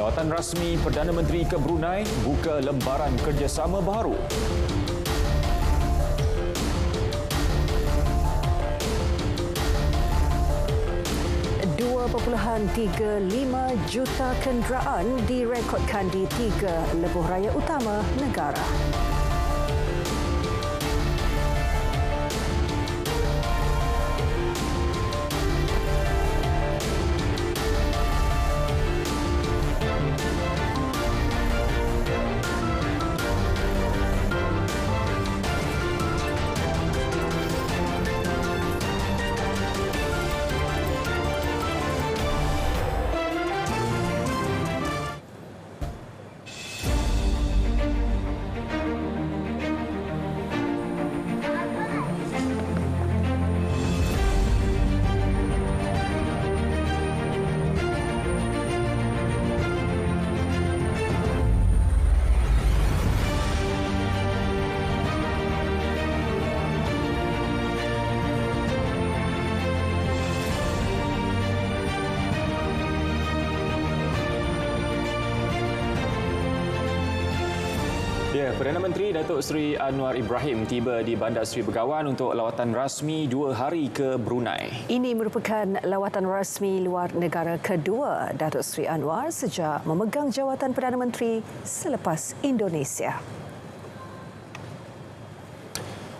Lawatan rasmi Perdana Menteri ke Brunei buka lembaran kerjasama baru. 2.35 juta kenderaan direkodkan di 3 lebuh raya utama negara. Perdana Menteri Datuk Seri Anwar Ibrahim tiba di Bandar Seri Begawan untuk lawatan rasmi 2 hari ke Brunei. Ini merupakan lawatan rasmi luar negara kedua Datuk Seri Anwar sejak memegang jawatan Perdana Menteri selepas Indonesia.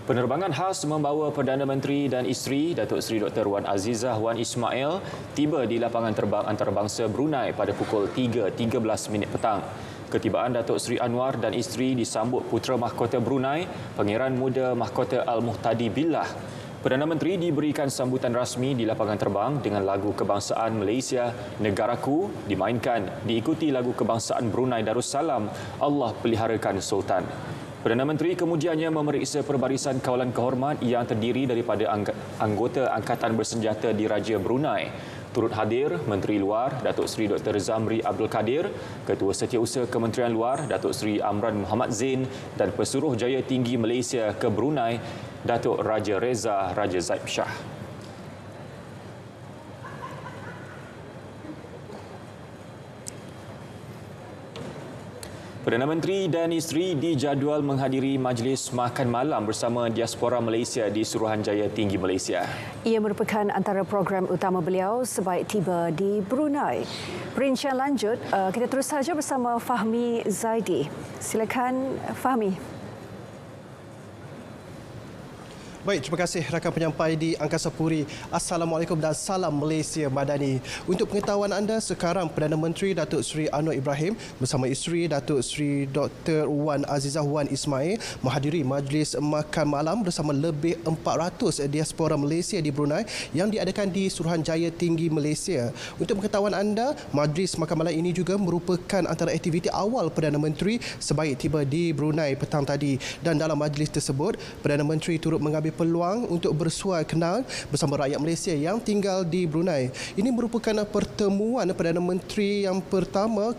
Penerbangan khas membawa Perdana Menteri dan isteri Datuk Seri Dr. Wan Azizah Wan Ismail tiba di lapangan terbang antarabangsa Brunei pada pukul 3.13 petang. Ketibaan Datuk Seri Anwar dan isteri disambut Putera Mahkota Brunei, Pangeran Muda Mahkota Al-Muhtadi Billah. Perdana Menteri diberikan sambutan rasmi di lapangan terbang dengan lagu kebangsaan Malaysia, Negaraku, dimainkan diikuti lagu kebangsaan Brunei Darussalam, Allah Peliharakan Sultan. Perdana Menteri kemudiannya memeriksa perbarisan kawalan kehormat yang terdiri daripada anggota Angkatan Bersenjata Diraja Brunei. Turut hadir Menteri Luar Datuk Seri Dr. Zamri Abdul Kadir, Ketua Setiausaha Kementerian Luar Datuk Seri Amran Muhammad Zain dan Pesuruh Jaya Tinggi Malaysia ke Brunei Datuk Raja Reza Raja Zaib Shah. Perdana Menteri dan isteri dijadual menghadiri majlis makan malam bersama diaspora Malaysia di Suruhanjaya Tinggi Malaysia. Ia merupakan antara program utama beliau sebaik tiba di Brunei. Perincian lanjut, kita terus saja bersama Fahmi Zaidi. Silakan Fahmi. Baik, terima kasih rakan penyampai di Angkasa Puri. Assalamualaikum dan salam Malaysia Madani. Untuk pengetahuan anda, sekarang Perdana Menteri Datuk Seri Anwar Ibrahim bersama isteri Datuk Seri Dr. Wan Azizah Wan Ismail menghadiri majlis makan malam bersama lebih 400 diaspora Malaysia di Brunei yang diadakan di Suruhanjaya Tinggi Malaysia. Untuk pengetahuan anda, majlis makan malam ini juga merupakan antara aktiviti awal Perdana Menteri sebaik tiba di Brunei petang tadi. Dan dalam majlis tersebut, Perdana Menteri turut mengambil peluang untuk bersuai kenal bersama rakyat Malaysia yang tinggal di Brunei. Ini merupakan pertemuan Perdana Menteri yang pertama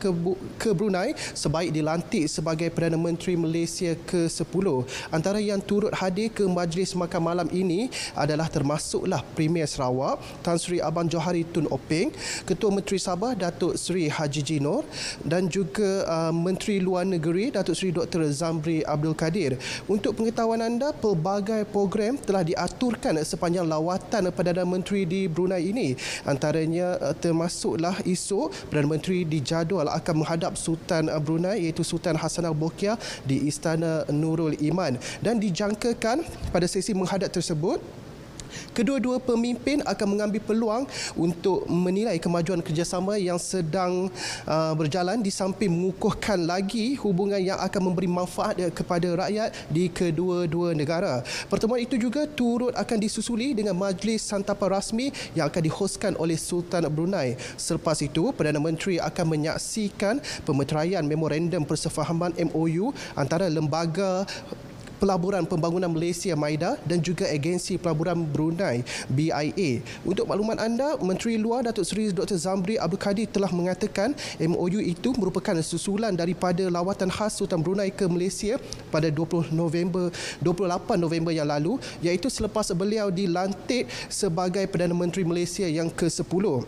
ke Brunei sebaik dilantik sebagai Perdana Menteri Malaysia ke-10. Antara yang turut hadir ke majlis makan malam ini adalah termasuklah Premier Sarawak Tan Sri Abang Johari Tun Openg, Ketua Menteri Sabah Datuk Seri Haji Jinor dan juga Menteri Luar Negeri Datuk Seri Dr. Zamri Abdul Kadir. Untuk pengetahuan anda, pelbagai program telah diaturkan sepanjang lawatan Perdana Menteri di Brunei ini. Antaranya termasuklah esok Perdana Menteri dijadual akan menghadap Sultan Brunei iaitu Sultan Hassanal Bolkiah di Istana Nurul Iman, dan dijangkakan pada sesi menghadap tersebut kedua-dua pemimpin akan mengambil peluang untuk menilai kemajuan kerjasama yang sedang berjalan di samping mengukuhkan lagi hubungan yang akan memberi manfaat kepada rakyat di kedua-dua negara. Pertemuan itu juga turut akan disusuli dengan majlis santapan rasmi yang akan dihoskan oleh Sultan Brunei. Selepas itu, Perdana Menteri akan menyaksikan pemeteraian memorandum persefahaman MOU antara Lembaga Pelaburan Pembangunan Malaysia MAIDA dan juga Agensi Pelaburan Brunei BIA. Untuk makluman anda, Menteri Luar Datuk Seri Dr. Zamri Abdul Kadir telah mengatakan MOU itu merupakan susulan daripada lawatan khas Sultan Brunei ke Malaysia pada 28 November yang lalu, iaitu selepas beliau dilantik sebagai Perdana Menteri Malaysia yang ke-10.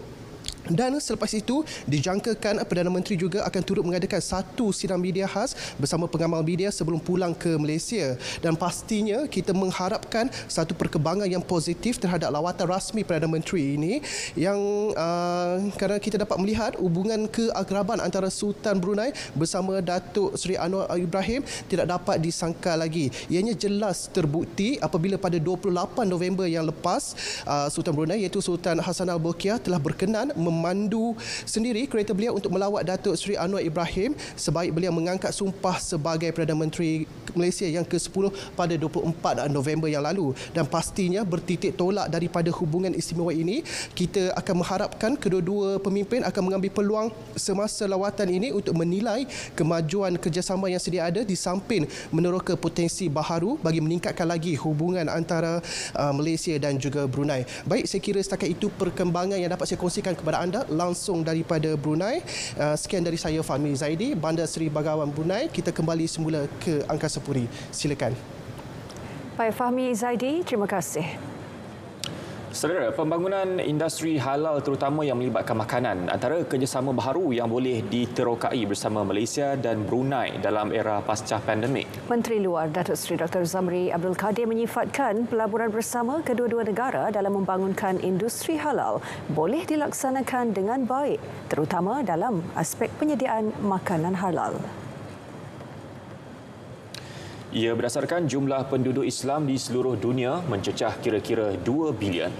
Dan selepas itu, dijangkakan Perdana Menteri juga akan turut mengadakan satu sidang media khas bersama pengamal media sebelum pulang ke Malaysia. Dan pastinya kita mengharapkan satu perkembangan yang positif terhadap lawatan rasmi Perdana Menteri ini yang kerana kita dapat melihat hubungan keakraban antara Sultan Brunei bersama Datuk Seri Anwar Ibrahim tidak dapat disangkal lagi. Ianya jelas terbukti apabila pada 28 November yang lepas Sultan Brunei iaitu Sultan Hassanal Bolkiah telah berkenan memandu sendiri kereta beliau untuk melawat Datuk Seri Anwar Ibrahim sebaik beliau mengangkat sumpah sebagai Perdana Menteri Malaysia yang ke-10 pada 24 November yang lalu. Dan pastinya bertitik tolak daripada hubungan istimewa ini, kita akan mengharapkan kedua-dua pemimpin akan mengambil peluang semasa lawatan ini untuk menilai kemajuan kerjasama yang sedia ada di samping meneroka potensi baharu bagi meningkatkan lagi hubungan antara Malaysia dan juga Brunei. Baik, saya kira setakat itu perkembangan yang dapat saya kongsikan kepada anda langsung daripada Brunei. Sekian dari saya, Fahmi Zaidi, Bandar Seri Begawan, Brunei. Kita kembali semula ke Angkasa Puri. Silakan. Baik, Fahmi Zaidi, terima kasih. Saudara, pembangunan industri halal terutama yang melibatkan makanan antara kerjasama baharu yang boleh diterokai bersama Malaysia dan Brunei dalam era pasca pandemik. Menteri Luar Datuk Seri Dr. Zamri Abdul Kadir menyifatkan pelaburan bersama kedua-dua negara dalam membangunkan industri halal boleh dilaksanakan dengan baik, terutama dalam aspek penyediaan makanan halal. Ia berdasarkan jumlah penduduk Islam di seluruh dunia mencecah kira-kira 2 bilion.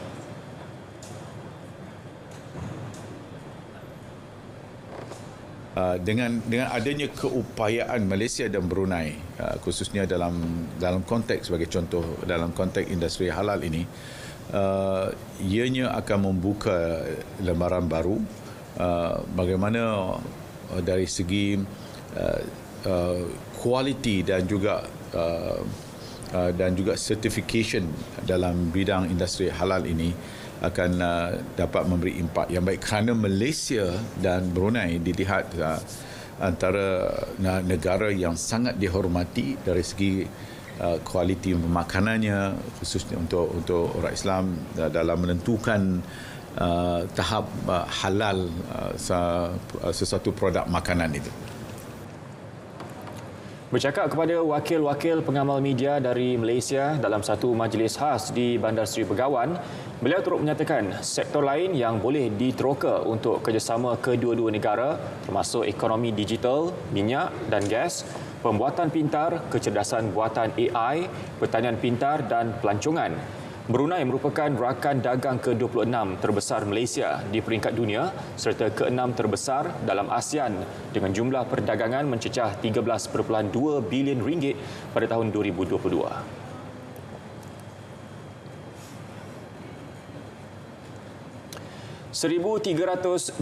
Dengan adanya keupayaan Malaysia dan Brunei, khususnya dalam konteks sebagai contoh dalam konteks industri halal ini, ianya akan membuka lembaran baru bagaimana dari segi kualiti dan juga certification dalam bidang industri halal ini akan dapat memberi impak yang baik kerana Malaysia dan Brunei dilihat antara negara yang sangat dihormati dari segi kualiti makanannya, khususnya untuk orang Islam dalam menentukan tahap halal sesuatu produk makanan itu. Bercakap kepada wakil-wakil pengamal media dari Malaysia dalam satu majlis khas di Bandar Seri Begawan, beliau turut menyatakan sektor lain yang boleh diteroka untuk kerjasama kedua-dua negara termasuk ekonomi digital, minyak dan gas, pembuatan pintar, kecerdasan buatan AI, pertanian pintar dan pelancongan. Brunei merupakan rakan dagang ke-26 terbesar Malaysia di peringkat dunia serta ke-6 terbesar dalam ASEAN dengan jumlah perdagangan mencecah 13.2 bilion ringgit pada tahun 2022. 1,312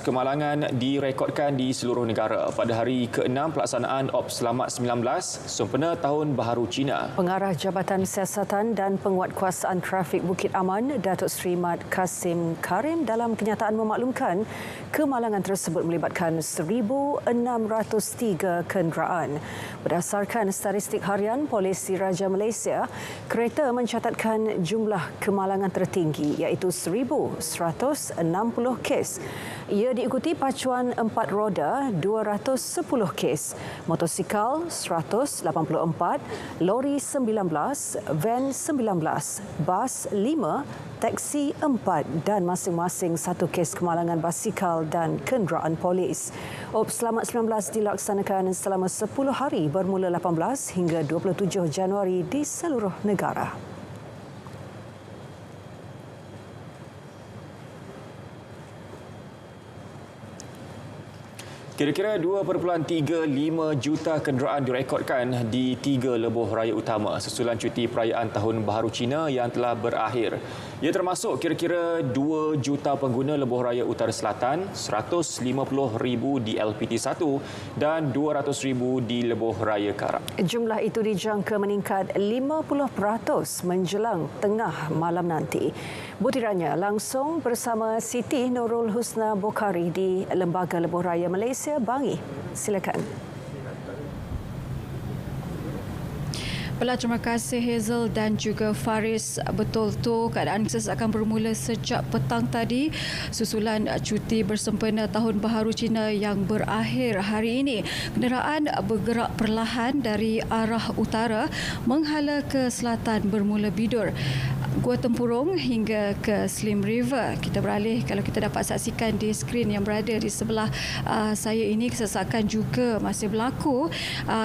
kemalangan direkodkan di seluruh negara pada hari ke-6 pelaksanaan Ops Selamat 19 sempena Tahun Baharu Cina. Pengarah Jabatan Siasatan dan Penguatkuasaan Trafik Bukit Aman, Datuk Seri Mat Kasim Karim dalam kenyataan memaklumkan kemalangan tersebut melibatkan 1,603 kenderaan. Berdasarkan statistik harian Polisi Raja Malaysia, kereta mencatatkan jumlah kemalangan tertinggi iaitu 1,160 kes. Ia diikuti pacuan 4 roda 210 kes, motosikal 184, lori 19, van 19, bas 5, teksi 4 dan masing-masing 1 kes kemalangan basikal dan kenderaan polis. Ops Selamat 19 dilaksanakan selama 10 hari bermula 18 hingga 27 Januari di seluruh negara. Kira-kira 2.35 juta kenderaan direkodkan di 3 lebuh raya utama susulan cuti perayaan Tahun Baharu Cina yang telah berakhir. Ia termasuk kira-kira 2 juta pengguna lebuh raya Utara Selatan, 150,000 di LPT1 dan 200,000 di lebuh raya Karak. Jumlah itu dijangka meningkat 50% menjelang tengah malam nanti. Butirannya langsung bersama Siti Nurul Husna Bokhari di Lembaga Lebuh Raya Malaysia, Bangi. Silakan. Baiklah, terima kasih Hazel dan juga Faris. Betul tu, keadaan akses akan bermula sejak petang tadi susulan cuti bersempena Tahun Baharu Cina yang berakhir hari ini. Kenderaan bergerak perlahan dari arah utara menghala ke selatan bermula Bidur, Gua Tempurung hingga ke Slim River. Kita beralih, kalau kita dapat saksikan di skrin yang berada di sebelah saya ini, kesesakan juga masih berlaku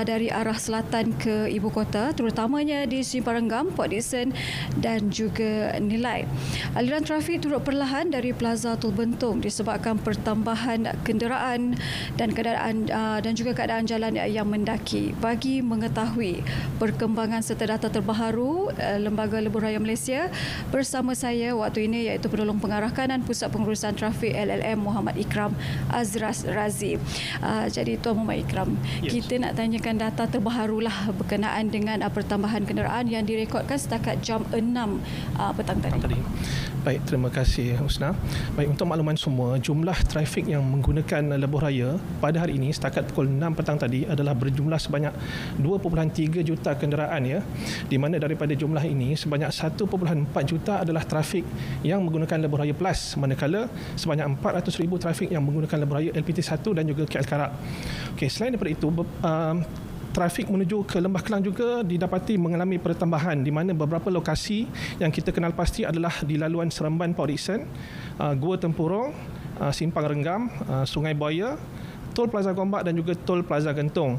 dari arah selatan ke ibu kota, terutamanya di Simparan Gam, Port Dickson dan juga Nilai. Aliran trafik turut perlahan dari Plaza Tol Bentong disebabkan pertambahan kenderaan dan juga keadaan jalan yang mendaki. Bagi mengetahui perkembangan serta data terbaru, Lembaga Lebuh Raya Malaysia bersama saya waktu ini iaitu Penolong Pengarah Kanan Pusat Pengurusan Trafik LLM Muhammad Ikram Azraz Razi. Jadi Tuan Muhammad Ikram, kita nak tanyakan data terbarulah berkenaan dengan pertambahan kenderaan yang direkodkan setakat jam 6 petang tadi. Baik, terima kasih Husna. Baik, untuk makluman semua, jumlah trafik yang menggunakan lebuh raya pada hari ini setakat pukul 6 petang tadi adalah berjumlah sebanyak 2.3 juta kenderaan, ya. Di mana daripada jumlah ini sebanyak 1.4 juta adalah trafik yang menggunakan lebuh raya plus, manakala sebanyak 400,000 trafik yang menggunakan lebuh raya LPT1 dan juga KL Karak. Okey, selain daripada itu, trafik menuju ke Lembah Kelang juga didapati mengalami pertambahan, di mana beberapa lokasi yang kita kenal pasti adalah di laluan Seremban Port Dickson, Gua Tempurung, Simpang Renggam, Sungai Buaya, Tol Plaza Gombak dan juga Tol Plaza Gentung.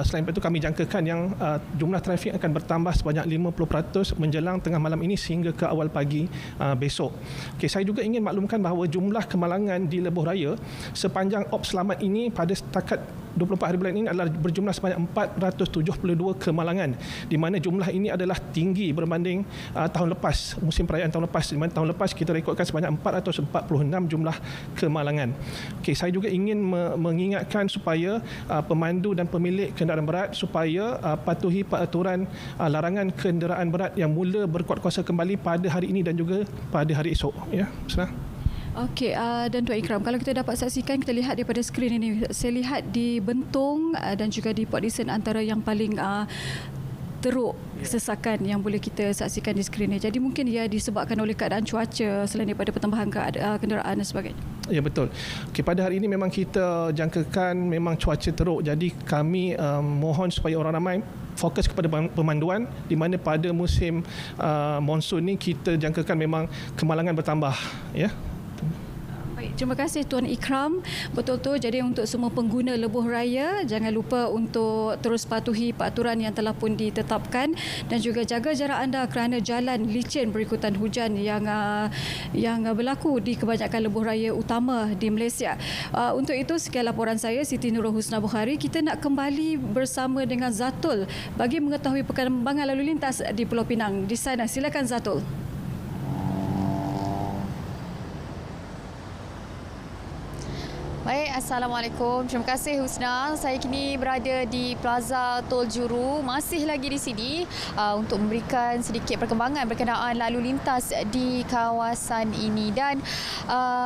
Selain itu, kami jangkakan yang jumlah trafik akan bertambah sebanyak 50% menjelang tengah malam ini sehingga ke awal pagi besok. Okay, saya juga ingin maklumkan bahawa jumlah kemalangan di lebuh raya sepanjang op selamat ini pada setakat 24 hari bulan ini adalah berjumlah sebanyak 472 kemalangan, di mana jumlah ini adalah tinggi berbanding tahun lepas, musim perayaan tahun lepas, di mana tahun lepas kita rekodkan sebanyak 446 jumlah kemalangan. Okay, saya juga ingin mengingatkan supaya pemandu dan pemilik kenderaan berat supaya patuhi peraturan larangan kenderaan berat yang mula berkuat kuasa kembali pada hari ini dan juga pada hari esok. Ya, senang. Okey, dan Tuan Ikram, kalau kita dapat saksikan, kita lihat daripada skrin ini, saya lihat di Bentong dan juga di Port Dickson antara yang paling teruk kesesakan yang boleh kita saksikan di skrin ini. Jadi mungkin ia disebabkan oleh keadaan cuaca selain daripada pertambahan kenderaan dan sebagainya. Ya, betul. Okay, pada hari ini memang kita jangkakan memang cuaca teruk. Jadi kami mohon supaya orang ramai fokus kepada pemanduan, di mana pada musim monsun ni kita jangkakan memang kemalangan bertambah. Ya. Terima kasih Tuan Ikram. Betul tu, jadi untuk semua pengguna lebuh raya, jangan lupa untuk terus patuhi peraturan yang telah pun ditetapkan dan juga jaga jarak anda kerana jalan licin berikutan hujan yang berlaku di kebanyakan lebuh raya utama di Malaysia. Untuk itu, sekian laporan saya, Siti Nurul Husna Bukhari. Kita nak kembali bersama dengan Zatul bagi mengetahui perkembangan lalu lintas di Pulau Pinang. Di sana, silakan Zatul. Baik, Assalamualaikum. Terima kasih Husna. Saya kini berada di Plaza Tol Juru, masih lagi di sini untuk memberikan sedikit perkembangan berkenaan lalu lintas di kawasan ini. Dan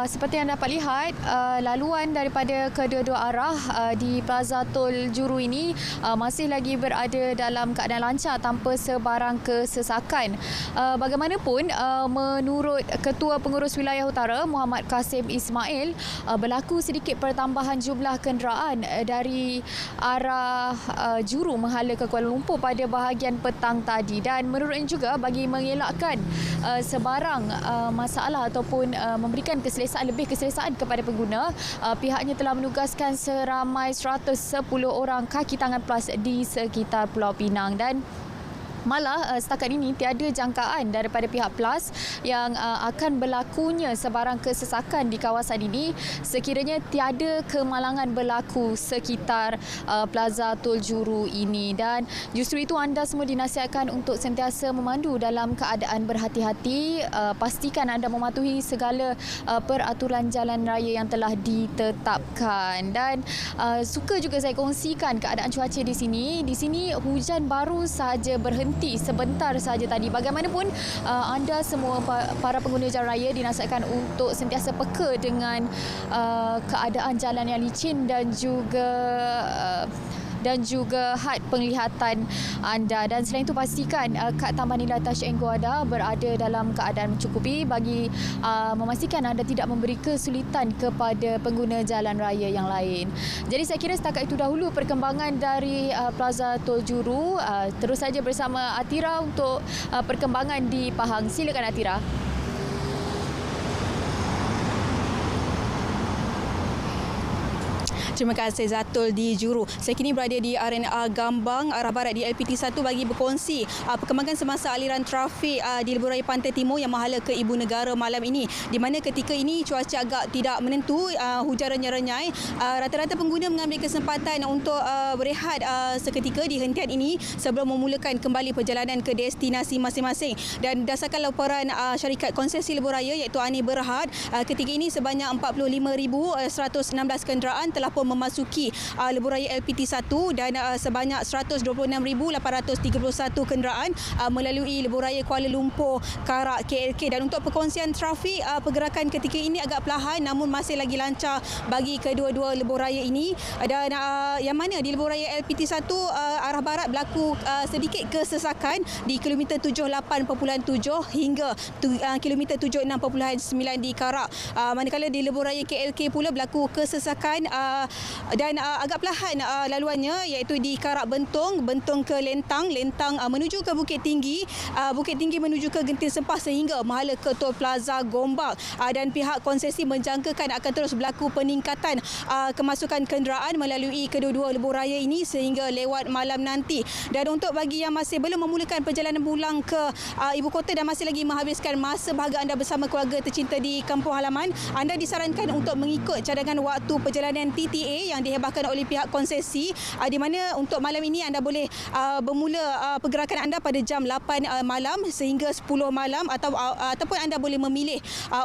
seperti yang dapat lihat, laluan daripada kedua-dua arah di Plaza Tol Juru ini masih lagi berada dalam keadaan lancar tanpa sebarang kesesakan. Bagaimanapun, menurut Ketua Pengurus Wilayah Utara Muhammad Kasim Ismail, berlaku sedikit pertambahan jumlah kenderaan dari arah Juru menghala ke Kuala Lumpur pada bahagian petang tadi, dan menurutnya juga bagi mengelakkan sebarang masalah ataupun memberikan lebih keselesaan kepada pengguna, pihaknya telah menugaskan seramai 110 orang kaki tangan PLAS di sekitar Pulau Pinang. Dan malah setakat ini tiada jangkaan daripada pihak PLAS yang akan berlakunya sebarang kesesakan di kawasan ini sekiranya tiada kemalangan berlaku sekitar Plaza Tol Juru ini. Dan justru itu anda semua dinasihatkan untuk sentiasa memandu dalam keadaan berhati-hati. Pastikan anda mematuhi segala peraturan jalan raya yang telah ditetapkan. Dan suka juga saya kongsikan keadaan cuaca di sini. Di sini hujan baru sahaja berhenti sebentar saja tadi. Bagaimanapun, anda semua para pengguna jalan raya dinasihatkan untuk sentiasa peka dengan keadaan jalan yang licin dan juga dan juga had penglihatan anda. Dan selain itu pastikan kad Tamanila Touch and Go anda berada dalam keadaan mencukupi bagi memastikan anda tidak memberi kesulitan kepada pengguna jalan raya yang lain. Jadi saya kira setakat itu dahulu perkembangan dari Plaza Tol Juru. Terus saja bersama Atira untuk perkembangan di Pahang. Silakan Atira. Terima kasih Zatul di Juru. Saya kini berada di RNA Gambang arah barat di LPT1 bagi berkongsi perkembangan semasa aliran trafik di Lebuh Raya Pantai Timur yang menghala ke Ibu Negara malam ini. Di mana ketika ini cuaca agak tidak menentu, hujan renyai-renyai. Rata-rata pengguna mengambil kesempatan untuk berehat seketika di hentian ini sebelum memulakan kembali perjalanan ke destinasi masing-masing. Dan berdasarkan laporan syarikat konsesi Lebuh Raya iaitu Ani Berhad, ketika ini sebanyak 45,116 kenderaan telah pun memasuki Lebuh Raya LPT1 dan sebanyak 126,831 kenderaan melalui Lebuh Raya Kuala Lumpur, Karak, KLK. Dan untuk perkongsian trafik, pergerakan ketika ini agak perlahan namun masih lagi lancar bagi kedua-dua Lebuh Raya ini. Dan yang mana di Lebuh Raya LPT1 arah barat berlaku sedikit kesesakan di kilometer 78.7 hingga kilometer 76.9 di Karak. Manakala di Lebuh Raya KLK pula berlaku kesesakan dan agak perlahan laluannya iaitu di Karak Bentong ke Lentang menuju ke Bukit Tinggi menuju ke Genting Sempah sehingga menghala ke Tol Plaza Gombak. Dan pihak konsesi menjangkakan akan terus berlaku peningkatan kemasukan kenderaan melalui kedua-dua lebuh raya ini sehingga lewat malam nanti. Dan untuk bagi yang masih belum memulakan perjalanan pulang ke ibu kota dan masih lagi menghabiskan masa bahagia anda bersama keluarga tercinta di kampung halaman, anda disarankan untuk mengikut cadangan waktu perjalanan TTA yang dihebahkan oleh pihak konsesi, di mana untuk malam ini anda boleh bermula pergerakan anda pada jam 8 malam sehingga 10 malam ataupun anda boleh memilih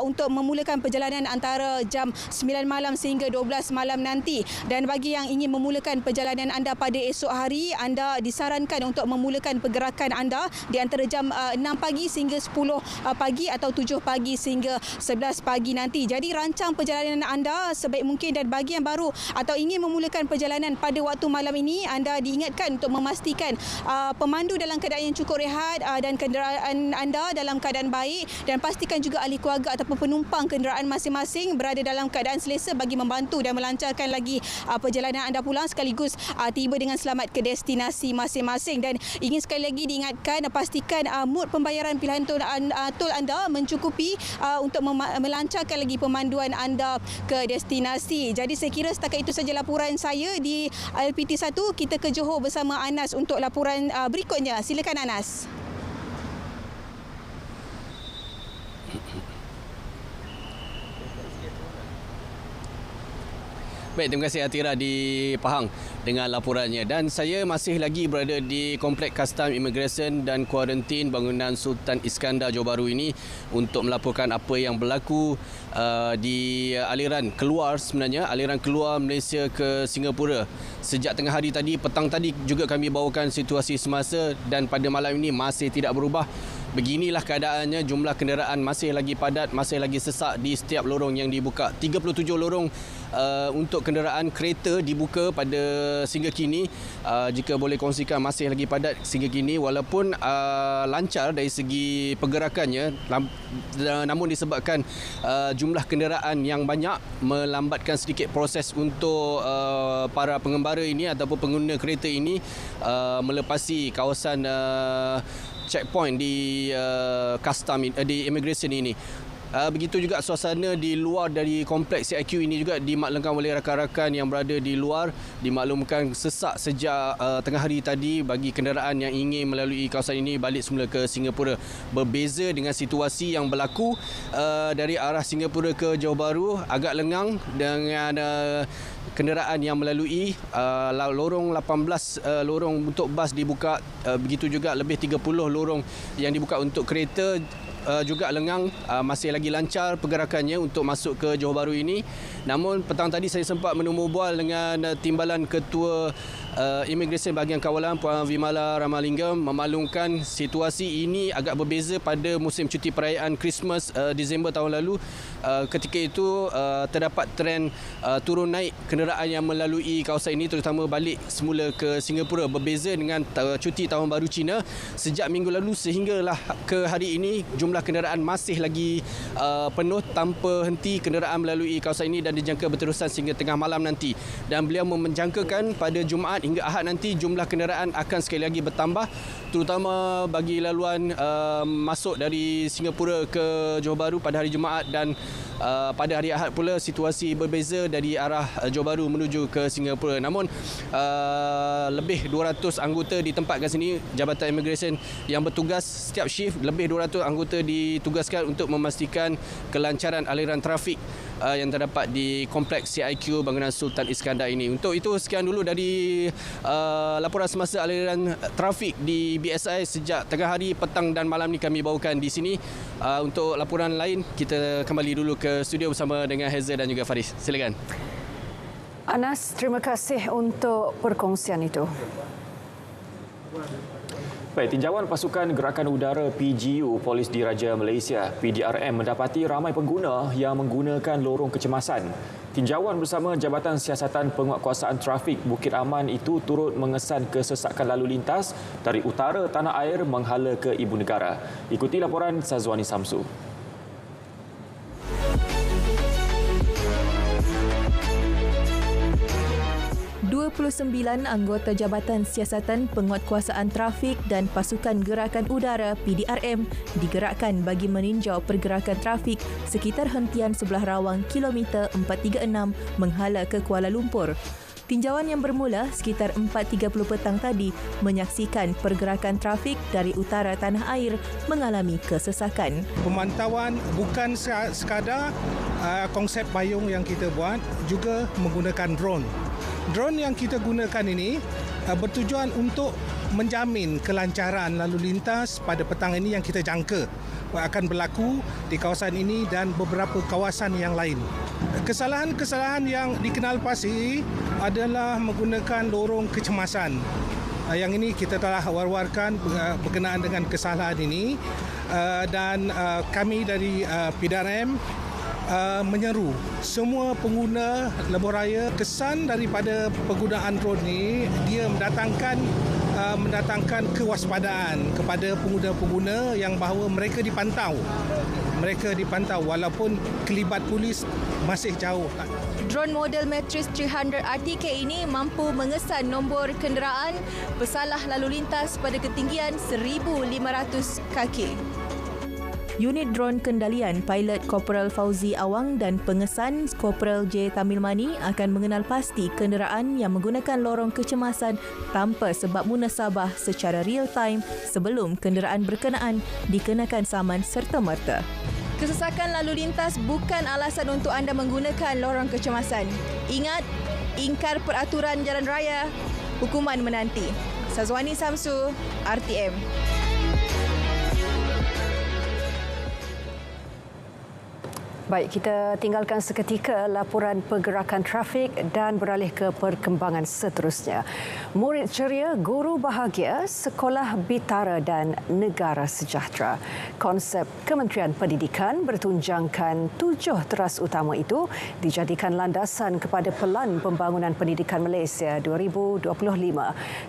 untuk memulakan perjalanan antara jam 9 malam sehingga 12 malam nanti. Dan bagi yang ingin memulakan perjalanan anda pada esok hari, anda disarankan untuk memulakan pergerakan anda di antara jam 6 pagi sehingga 10 pagi atau 7 pagi sehingga 11 pagi nanti. Jadi rancang perjalanan anda sebaik mungkin. Dan bagi yang baru atau ingin memulakan perjalanan pada waktu malam ini, anda diingatkan untuk memastikan pemandu dalam keadaan yang cukup rehat dan kenderaan anda dalam keadaan baik, dan pastikan juga ahli keluarga ataupun penumpang kenderaan masing-masing berada dalam keadaan selesa bagi membantu dan melancarkan lagi perjalanan anda pulang sekaligus tiba dengan selamat ke destinasi masing-masing. Dan ingin sekali lagi diingatkan, pastikan mood pembayaran pilihan tol anda mencukupi untuk melancarkan lagi pemanduan anda ke destinasi. Jadi saya kira setakat itu saja laporan saya di LPT1. Kita ke Johor bersama Anas untuk laporan berikutnya. Silakan Anas. Baik, terima kasih Atira di Pahang dengan laporannya. Dan saya masih lagi berada di Kompleks Custom Immigration dan Kuarantin bangunan Sultan Iskandar Johor Bahru ini untuk melaporkan apa yang berlaku di aliran keluar Malaysia ke Singapura. Sejak tengah hari tadi, petang tadi juga kami bawakan situasi semasa dan pada malam ini masih tidak berubah. Beginilah keadaannya, jumlah kenderaan masih lagi padat, masih lagi sesak di setiap lorong yang dibuka. 37 lorong untuk kenderaan kereta dibuka pada sehingga kini. Jika boleh kongsikan masih lagi padat sehingga kini walaupun lancar dari segi pergerakannya, namun disebabkan jumlah kenderaan yang banyak melambatkan sedikit proses untuk para pengembara ini ataupun pengguna kereta ini melepasi kawasan checkpoint di di immigration ini. Begitu juga suasana di luar dari kompleks CIQ ini juga dimaklumkan oleh rakan-rakan yang berada di luar, dimaklumkan sesak sejak tengah hari tadi bagi kenderaan yang ingin melalui kawasan ini balik semula ke Singapura. Berbeza dengan situasi yang berlaku dari arah Singapura ke Johor Bahru, agak lengang dengan kenderaan yang melalui lorong 18 lorong untuk bas dibuka, begitu juga lebih 30 lorong yang dibuka untuk kereta juga lengang, masih lagi lancar pergerakannya untuk masuk ke Johor Bahru ini. Namun petang tadi saya sempat menemu bual dengan Timbalan Ketua Imigresen Bahagian Kawalan Puan Vimala Ramalingam memaklumkan situasi ini agak berbeza pada musim cuti perayaan Christmas Disember tahun lalu. Ketika itu terdapat trend turun naik kenderaan yang melalui kawasan ini, terutama balik semula ke Singapura, berbeza dengan cuti Tahun Baru Cina sejak minggu lalu sehinggalah ke hari ini jumlah kenderaan masih lagi penuh tanpa henti kenderaan melalui kawasan ini dan dijangka berterusan sehingga tengah malam nanti. Dan beliau menjangkakan pada Jumaat hingga Ahad nanti jumlah kenderaan akan sekali lagi bertambah, terutama bagi laluan masuk dari Singapura ke Johor Bahru pada hari Jumaat, dan pada hari Ahad pula situasi berbeza dari arah Johor Bahru menuju ke Singapura. Namun lebih 200 anggota ditempatkan sini, Jabatan Imigresen yang bertugas setiap shift, lebih 200 anggota ditugaskan untuk memastikan kelancaran aliran trafik yang terdapat di kompleks CIQ bangunan Sultan Iskandar ini. Untuk itu sekian dulu dari laporan semasa aliran trafik di BSI sejak tengah hari, petang dan malam ni kami bawakan di sini. Untuk laporan lain kita kembali dulu ke studio bersama dengan Heza dan juga Faris. Silakan. Anas, terima kasih untuk perkongsian itu. Baik, tinjauan pasukan Gerakan Udara PGU Polis Diraja Malaysia PDRM mendapati ramai pengguna yang menggunakan lorong kecemasan. Tinjauan bersama Jabatan Siasatan Penguatkuasaan Trafik Bukit Aman itu turut mengesan kesesakan lalu lintas dari utara tanah air menghala ke Ibu Negara. Ikuti laporan Sazwani Samsu. 29 anggota Jabatan Siasatan Penguatkuasaan Trafik dan Pasukan Gerakan Udara PDRM digerakkan bagi meninjau pergerakan trafik sekitar hentian sebelah rawang kilometer 436 menghala ke Kuala Lumpur. Tinjauan yang bermula sekitar 4.30 petang tadi menyaksikan pergerakan trafik dari utara tanah air mengalami kesesakan. Pemantauan bukan sekadar konsep payung yang kita buat, juga menggunakan drone. Drone yang kita gunakan ini bertujuan untuk menjamin kelancaran lalu lintas pada petang ini yang kita jangka akan berlaku di kawasan ini dan beberapa kawasan yang lain. Kesalahan-kesalahan yang dikenal pasti adalah menggunakan lorong kecemasan. Yang ini kita telah war-warkan berkenaan dengan kesalahan ini, dan kami dari PDRM menyeru semua pengguna lebuh raya. Kesan daripada penggunaan drone ini, dia mendatangkan kewaspadaan kepada pengguna-pengguna yang bahawa mereka dipantau walaupun kelibat polis masih jauh. Drone model Matrix 300 RTK ini mampu mengesan nombor kenderaan bersalah lalu lintas pada ketinggian 1,500 kaki. Unit drone kendalian pilot Korporal Fauzi Awang dan pengesan Korporal J. Tamilmani akan mengenal pasti kenderaan yang menggunakan lorong kecemasan tanpa sebab munasabah secara real time sebelum kenderaan berkenaan dikenakan saman serta-merta. Kesesakan lalu lintas bukan alasan untuk anda menggunakan lorong kecemasan. Ingat, ingkar peraturan jalan raya, hukuman menanti. Sazwani Samsu, RTM. Baik, kita tinggalkan seketika laporan pergerakan trafik dan beralih ke perkembangan seterusnya. Murid ceria, guru bahagia, sekolah bitara dan negara sejahtera. Konsep Kementerian Pendidikan bertunjangkan 7 teras utama itu dijadikan landasan kepada Pelan Pembangunan Pendidikan Malaysia 2025.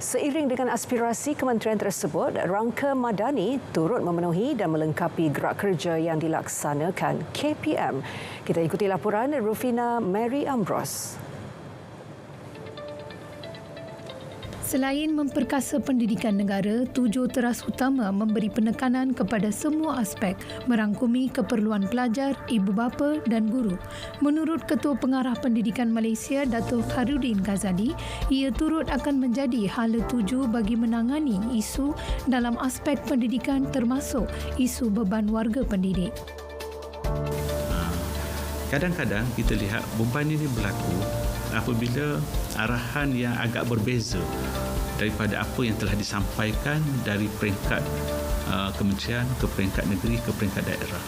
Seiring dengan aspirasi kementerian tersebut, rangka madani turut memenuhi dan melengkapi gerak kerja yang dilaksanakan KPM. Kita ikuti laporan Rufina Mary Ambrose. Selain memperkasa pendidikan negara, 7 teras utama memberi penekanan kepada semua aspek merangkumi keperluan pelajar, ibu bapa dan guru. Menurut Ketua Pengarah Pendidikan Malaysia, Datuk Khairuddin Ghazali, ia turut akan menjadi hala tuju bagi menangani isu dalam aspek pendidikan termasuk isu beban warga pendidik. Kadang-kadang kita lihat beban ini berlaku apabila arahan yang agak berbeza daripada apa yang telah disampaikan dari peringkat kementerian ke peringkat negeri ke peringkat daerah.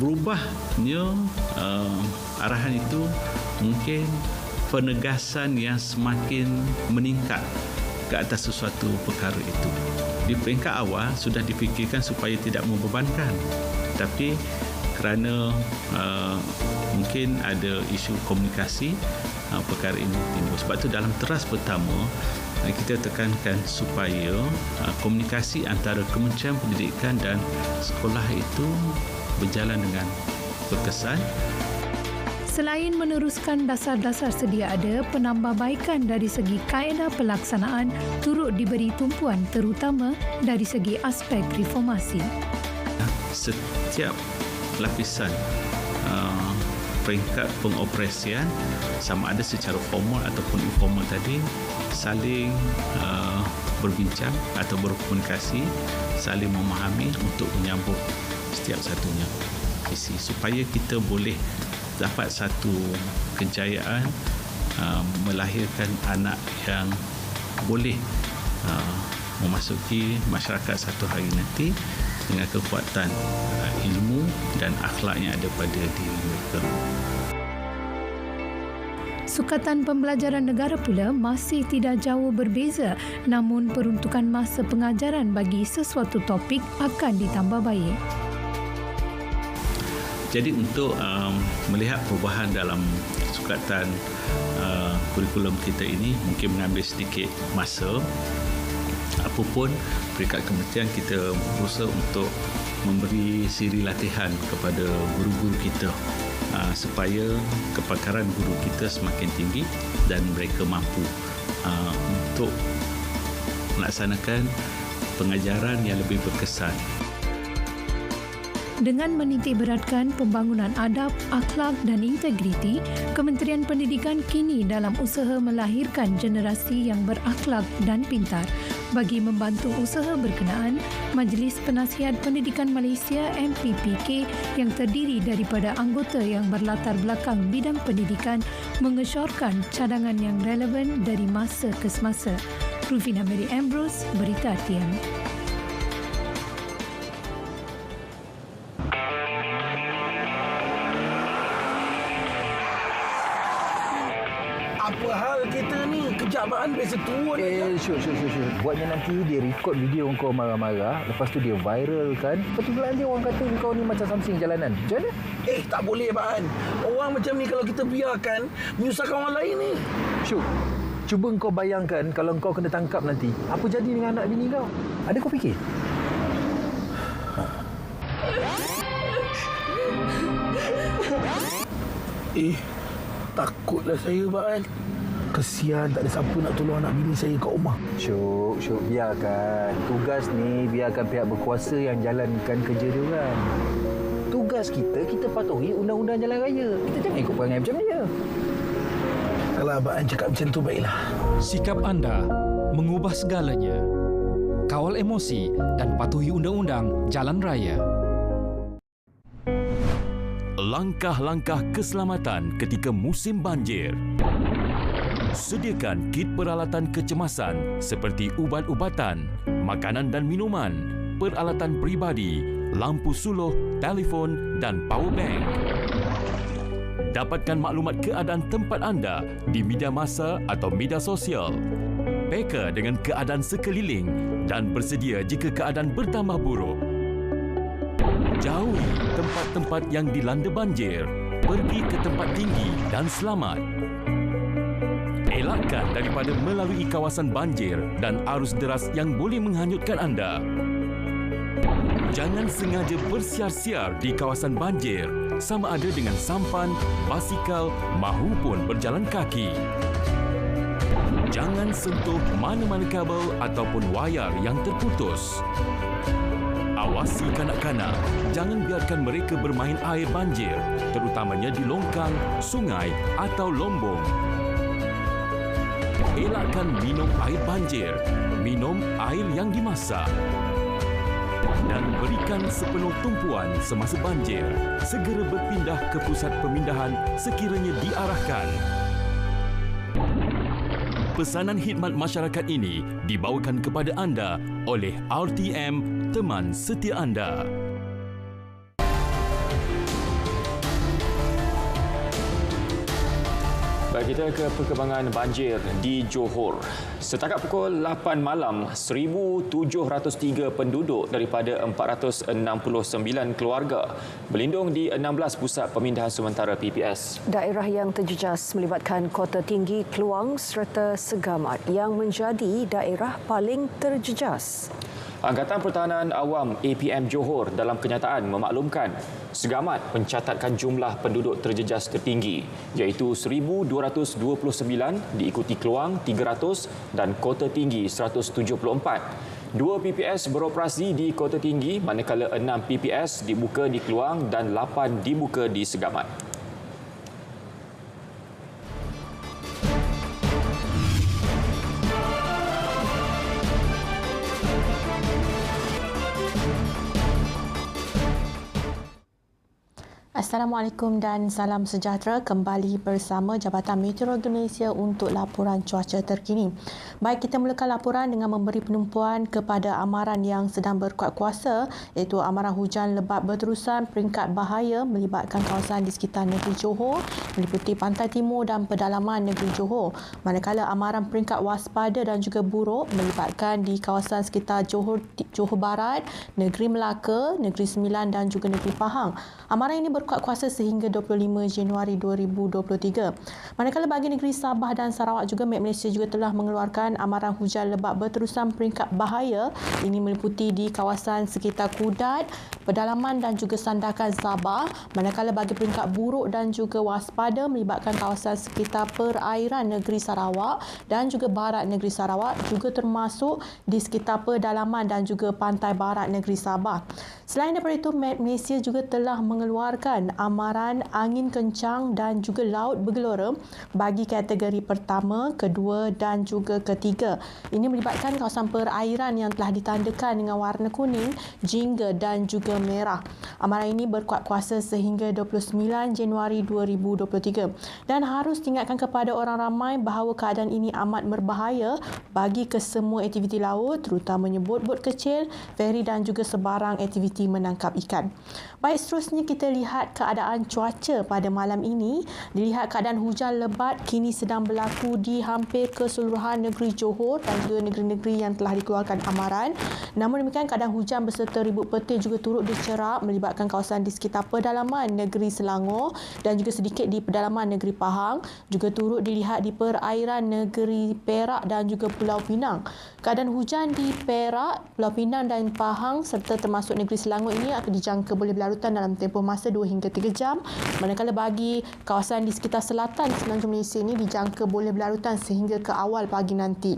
Berubahnya arahan itu mungkin penegasan yang semakin meningkat ke atas sesuatu perkara itu. Di peringkat awal sudah difikirkan supaya tidak membebankan, tapi kerana mungkin ada isu komunikasi, perkara ini timbul. Sebab itu dalam teras pertama kita tekankan supaya komunikasi antara Kementerian Pendidikan dan sekolah itu berjalan dengan berkesan. Selain meneruskan dasar-dasar sedia ada, penambahbaikan dari segi kaedah pelaksanaan turut diberi tumpuan terutama dari segi aspek reformasi. Setiap lapisan peringkat pengoperasian, sama ada secara formal ataupun informal tadi, saling berbincang atau berkomunikasi, saling memahami untuk menyambut setiap satunya isi supaya kita boleh dapat satu kejayaan melahirkan anak yang boleh memasuki masyarakat satu hari nanti dengan kekuatan ilmu dan akhlak yang ada pada diri mereka. Sukatan pembelajaran negara pula masih tidak jauh berbeza, namun peruntukan masa pengajaran bagi sesuatu topik akan ditambah baik. Jadi untuk melihat perubahan dalam sukatan kurikulum kita ini mungkin mengambil sedikit masa. Apapun peringkat kementerian kita berusaha untuk memberi siri latihan kepada guru-guru kita supaya kepakaran guru kita semakin tinggi dan mereka mampu untuk melaksanakan pengajaran yang lebih berkesan. Dengan menitikberatkan pembangunan adab, akhlak dan integriti, Kementerian Pendidikan kini dalam usaha melahirkan generasi yang berakhlak dan pintar. Bagi membantu usaha berkenaan, Majlis Penasihat Pendidikan Malaysia MPPK yang terdiri daripada anggota yang berlatar belakang bidang pendidikan mengesyorkan cadangan yang relevan dari masa ke semasa. Rufina Mary Ambrose, Berita RTM. Apa hal kita ni? Kejabaan biasa turun. Syuk. Buatnya nanti dia record video kau marah-marah. Lepas tu dia viral kan. Lepas tu nanti orang kata kau ni macam something jalanan. Macam mana? Tak boleh, Baan. Orang macam ni kalau kita biarkan, menyusahkan orang lain ni. Syuk, cuba kau bayangkan kalau kau kena tangkap nanti. Apa jadi dengan anak bini kau? Ada kau fikir? Takutlah saya, Baan. Kesian tak ada siapa nak tolong anak bini saya kat rumah. Syuk, biarkan. Tugas ni biarkan pihak berkuasa yang jalankan kerja dia orang. Tugas kita patuhi undang-undang jalan raya. Kita jangan ikut perangai macam dia. Kalau Abang cakap macam tu, baiklah. Sikap anda mengubah segalanya. Kawal emosi dan patuhi undang-undang jalan raya. Langkah-langkah keselamatan ketika musim banjir. Sediakan kit peralatan kecemasan seperti ubat-ubatan, makanan dan minuman, peralatan peribadi, lampu suluh, telefon dan power bank. Dapatkan maklumat keadaan tempat anda di media massa atau media sosial. Peka dengan keadaan sekeliling dan bersedia jika keadaan bertambah buruk. Jauhi tempat-tempat yang dilanda banjir. Pergi ke tempat tinggi dan selamat. Elakkan daripada melalui kawasan banjir dan arus deras yang boleh menghanyutkan anda. Jangan sengaja bersiar-siar di kawasan banjir, sama ada dengan sampan, basikal mahupun berjalan kaki. Jangan sentuh mana-mana kabel ataupun wayar yang terputus. Awasi kanak-kanak, jangan biarkan mereka bermain air banjir, terutamanya di longkang, sungai atau lombong. Elakkan minum air banjir, minum air yang dimasak. Dan berikan sepenuh tumpuan semasa banjir. Segera berpindah ke pusat pemindahan sekiranya diarahkan. Pesanan khidmat masyarakat ini dibawakan kepada anda oleh RTM, teman setia anda. Kita ke perkembangan banjir di Johor. Setakat pukul 8 malam, 1,703 penduduk daripada 469 keluarga berlindung di 16 pusat pemindahan sementara PPS. Daerah yang terjejas melibatkan Kota Tinggi, Kluang serta Segamat yang menjadi daerah paling terjejas. Angkatan Pertahanan Awam APM Johor dalam kenyataan memaklumkan Segamat mencatatkan jumlah penduduk terjejas tertinggi iaitu 1,229 diikuti Kluang 300 dan Kota Tinggi 174. 2 PPS beroperasi di Kota Tinggi manakala 6 PPS dibuka di Kluang dan 8 dibuka di Segamat. Assalamualaikum dan salam sejahtera, kembali bersama Jabatan Meteorologi Malaysia untuk laporan cuaca terkini. Baik, kita mulakan laporan dengan memberi penumpuan kepada amaran yang sedang berkuat kuasa iaitu amaran hujan lebat berterusan peringkat bahaya melibatkan kawasan di sekitar negeri Johor, meliputi pantai timur dan pedalaman negeri Johor. Manakala amaran peringkat waspada dan juga buruk melibatkan di kawasan sekitar Johor Barat, negeri Melaka, negeri Sembilan dan juga negeri Pahang. Amaran ini berkuat kuasa sehingga 25 Januari 2023. Manakala bagi negeri Sabah dan Sarawak juga, Met Malaysia juga telah mengeluarkan amaran hujan lebat berterusan peringkat bahaya. Ini meliputi di kawasan sekitar Kudat, pedalaman dan juga sandakan Sabah. Manakala bagi peringkat buruk dan juga waspada melibatkan kawasan sekitar perairan negeri Sarawak dan juga barat negeri Sarawak, juga termasuk di sekitar pedalaman dan juga pantai barat negeri Sabah. Selain daripada itu, Met Malaysia juga telah mengeluarkan amaran angin kencang dan juga laut bergelora bagi kategori pertama, kedua dan juga ketiga. Ini melibatkan kawasan perairan yang telah ditandakan dengan warna kuning, jingga dan juga merah. Amaran ini berkuat kuasa sehingga 29 Januari 2023 dan harus diingatkan kepada orang ramai bahawa keadaan ini amat berbahaya bagi kesemua aktiviti laut, terutamanya bot-bot kecil, feri dan juga sebarang aktiviti menangkap ikan. Baik, seterusnya kita lihat keadaan cuaca pada malam ini. Dilihat keadaan hujan lebat kini sedang berlaku di hampir keseluruhan negeri Johor dan juga negeri-negeri yang telah dikeluarkan amaran. Namun demikian, keadaan hujan berserta ribut petir juga turut dicerap melibatkan kawasan di sekitar pedalaman negeri Selangor dan juga sedikit di pedalaman negeri Pahang. Juga turut dilihat di perairan negeri Perak dan juga Pulau Pinang. Keadaan hujan di Perak, Pulau Pinang dan Pahang serta termasuk negeri Selangor ini akan dijangka boleh berlarutan dalam tempoh masa 2 hingga 3 jam. Manakala bagi kawasan di sekitar selatan Semenanjung Malaysia ini dijangka boleh berlarutan sehingga ke awal pagi nanti.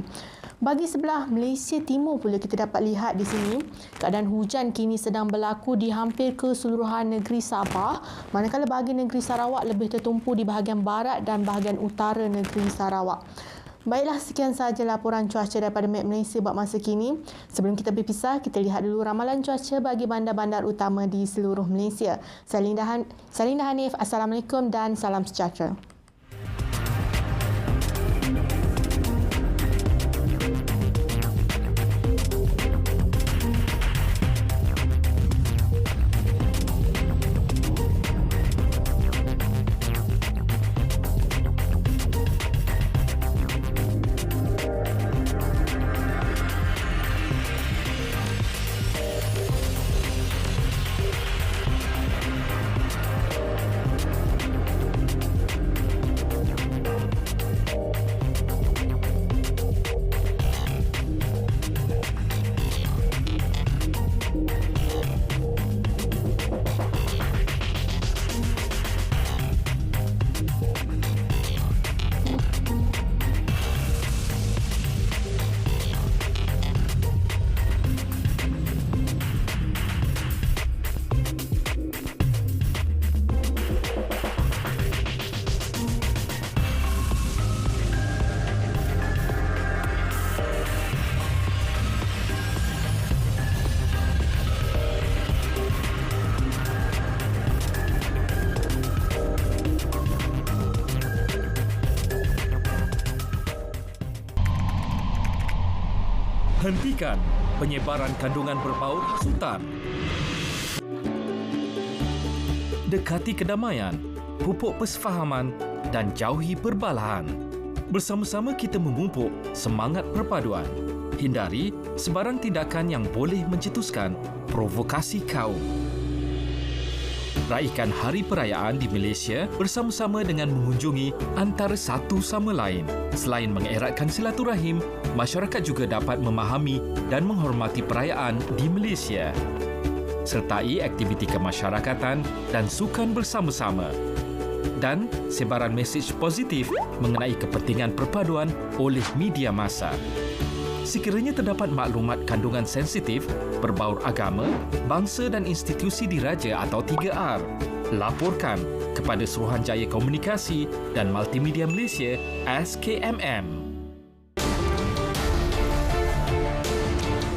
Bagi sebelah Malaysia Timur pula kita dapat lihat di sini, keadaan hujan kini sedang berlaku di hampir keseluruhan negeri Sabah. Manakala bagi negeri Sarawak lebih tertumpu di bahagian barat dan bahagian utara negeri Sarawak. Baiklah, sekian sahaja laporan cuaca daripada Met Malaysia buat masa kini. Sebelum kita berpisah, kita lihat dulu ramalan cuaca bagi bandar-bandar utama di seluruh Malaysia. Saya Linda Hanif, Assalamualaikum dan salam sejahtera. Hentikan penyebaran kandungan berbau hasutan. Dekati kedamaian, pupuk persefahaman dan jauhi perbalahan. Bersama-sama kita memupuk semangat perpaduan. Hindari sebarang tindakan yang boleh mencetuskan provokasi kaum. Raikan hari perayaan di Malaysia bersama-sama dengan mengunjungi antara satu sama lain. Selain mengeratkan silaturahim, masyarakat juga dapat memahami dan menghormati perayaan di Malaysia. Sertai aktiviti kemasyarakatan dan sukan bersama-sama. Dan sebaran mesej positif mengenai kepentingan perpaduan oleh media massa. Sekiranya terdapat maklumat kandungan sensitif, berbaur agama, bangsa dan institusi diraja atau 3R, laporkan kepada Suruhanjaya Komunikasi dan Multimedia Malaysia SKMM.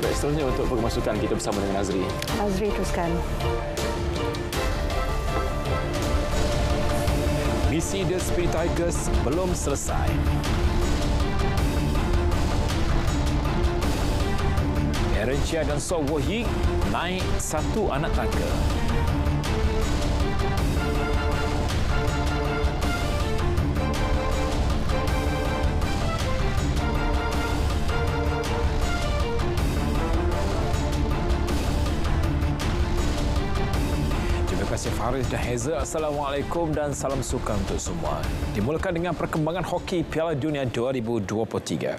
Baik, seterusnya untuk pemasukan kita bersama dengan Azri. Azri, teruskan. Misi The Spirit Tigers belum selesai. Aaron Chia dan So Wo Hing naik satu anak tangga. Terima kasih Faris dan Heza. Assalamualaikum dan salam sukan untuk semua. Dimulakan dengan perkembangan hoki Piala Dunia 2023.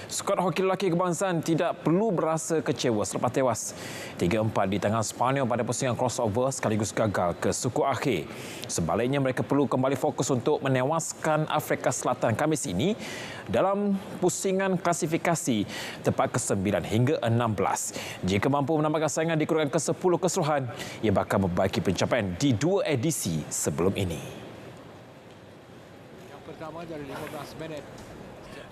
Skuad hoki lelaki kebangsaan tidak perlu berasa kecewa selepas tewas 3-4 di tangan Sepanyol pada pusingan crossover sekaligus gagal ke suku akhir. Sebaliknya, mereka perlu kembali fokus untuk menewaskan Afrika Selatan Khamis ini dalam pusingan klasifikasi tempat ke-9 hingga 16. Jika mampu menambahkan saingan di kedudukan ke-10 keseluruhan, ia bakal membaiki pencapaian di 2 edisi sebelum ini. Yang pertama dari 15 minit.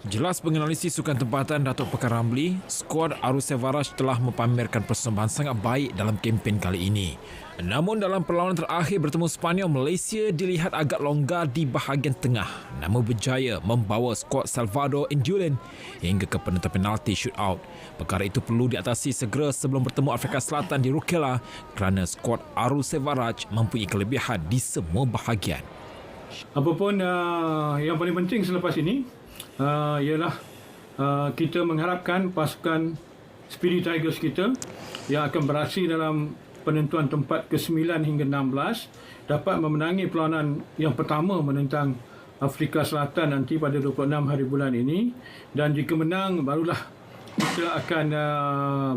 Jelas penganalisis sukan tempatan Datuk Pekan Ramli, skuad Arus Sevaraj telah mempamerkan persembahan sangat baik dalam kempen kali ini. Namun dalam perlawanan terakhir bertemu Sepanyol, Malaysia dilihat agak longgar di bahagian tengah, namun berjaya membawa skuad Salvador Endulen hingga ke penentuan penalti shootout. Perkara itu perlu diatasi segera sebelum bertemu Afrika Selatan di Rukela kerana skuad Arus Sevaraj mempunyai kelebihan di semua bahagian. Apapun yang paling penting selepas ini ialah kita mengharapkan pasukan Spirit Tigers kita yang akan beraksi dalam penentuan tempat ke-9 hingga 16 dapat memenangi perlawanan yang pertama menentang Afrika Selatan nanti pada 26 hari bulan ini, dan jika menang barulah kita akan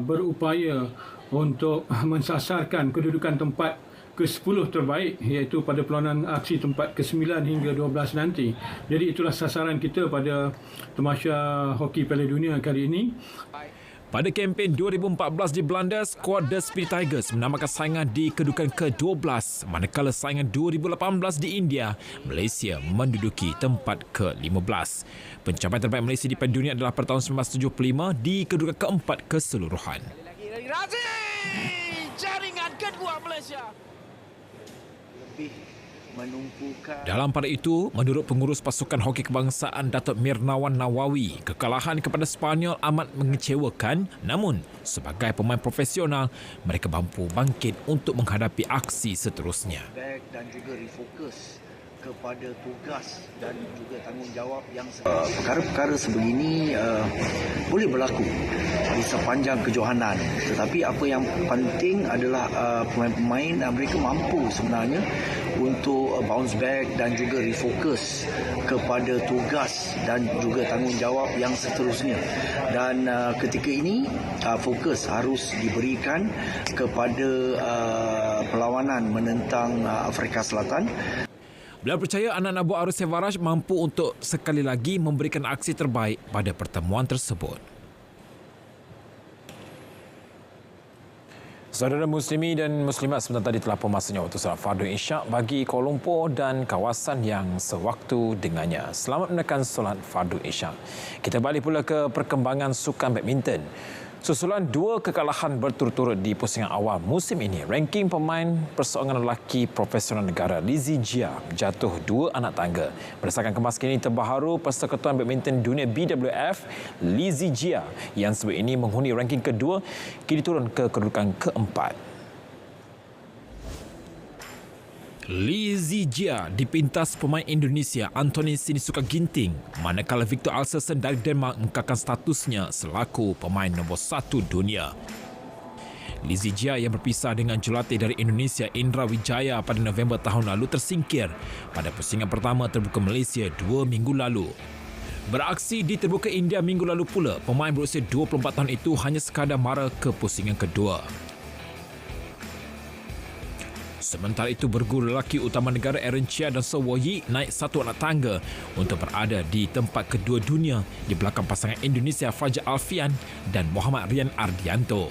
berupaya untuk mensasarkan kedudukan tempat ke-10 terbaik, iaitu pada perlawanan aksi tempat ke-9 hingga 12 nanti. Jadi itulah sasaran kita pada Tamasya Hoki Piala Dunia kali ini. Pada kempen 2014 di Belanda, skuad The Spirit Tigers menambahkan saingan di kedudukan ke-12, manakala saingan 2018 di India, Malaysia menduduki tempat ke-15. Pencapaian terbaik Malaysia di Piala Dunia adalah pada tahun 1975 di kedudukan ke-4 keseluruhan. Jaringan kedua Malaysia. Dalam pada itu, menurut pengurus pasukan hoki kebangsaan Datuk Mirnawan Nawawi, kekalahan kepada Sepanyol amat mengecewakan, namun sebagai pemain profesional, mereka mampu bangkit untuk menghadapi aksi seterusnya. Dan juga refokus kepada tugas dan juga tanggungjawab yang perkara-perkara sebegini boleh berlaku di sepanjang kejohanan, tetapi apa yang penting adalah pemain-pemain mereka mampu sebenarnya untuk bounce back dan juga refokus kepada tugas dan juga tanggungjawab yang seterusnya. Dan ketika ini fokus harus diberikan kepada perlawanan menentang Afrika Selatan. Beliau percaya anak-anak buah Arus Sevaraj mampu untuk sekali lagi memberikan aksi terbaik pada pertemuan tersebut. Saudara muslimi dan muslimat, sebentar tadi telah masanya waktu salat fardu isyak bagi Kuala Lumpur dan kawasan yang sewaktu dengannya. Selamat menekan solat fardu isyak. Kita balik pula ke perkembangan sukan badminton. Susulan 2 kekalahan berturut-turut di pusingan awal musim ini, ranking pemain perseorangan lelaki profesional negara Lizzie Jia jatuh 2 anak tangga. Berdasarkan kemas kini terbaru Persekutuan Badminton Dunia BWF, Lizzie Jia yang sebelum ini menghuni ranking kedua kini turun ke kedudukan keempat. Lee Zijia dipintas pemain Indonesia Anthony Sinisuka Ginting, manakala Victor Alserson dari Denmark mengekalkan statusnya selaku pemain nombor 1 dunia. Lee Zijia yang berpisah dengan jurulatih dari Indonesia Indra Wijaya pada November tahun lalu tersingkir pada pusingan pertama terbuka Malaysia 2 minggu lalu. Beraksi di terbuka India minggu lalu pula, pemain berusia 24 tahun itu hanya sekadar mara ke pusingan kedua. Sementara itu, berguru lelaki utama negara Aaron Chia dan So Wo-yi naik satu anak tangga untuk berada di tempat kedua dunia di belakang pasangan Indonesia Fajar Alfian dan Muhammad Rian Ardianto.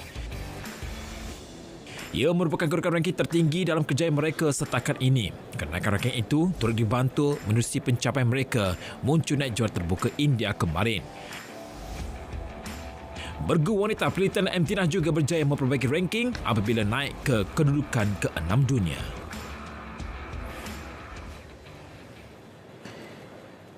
Ia merupakan kedudukan ranking tertinggi dalam kejayaan mereka setakat ini. Kenaikan ranking itu turut dibantu menerusi pencapaian mereka muncul naik juara terbuka India kemarin. Bergu wanita Prilitan Emtinah juga berjaya memperbaiki ranking apabila naik ke kedudukan ke-6 dunia.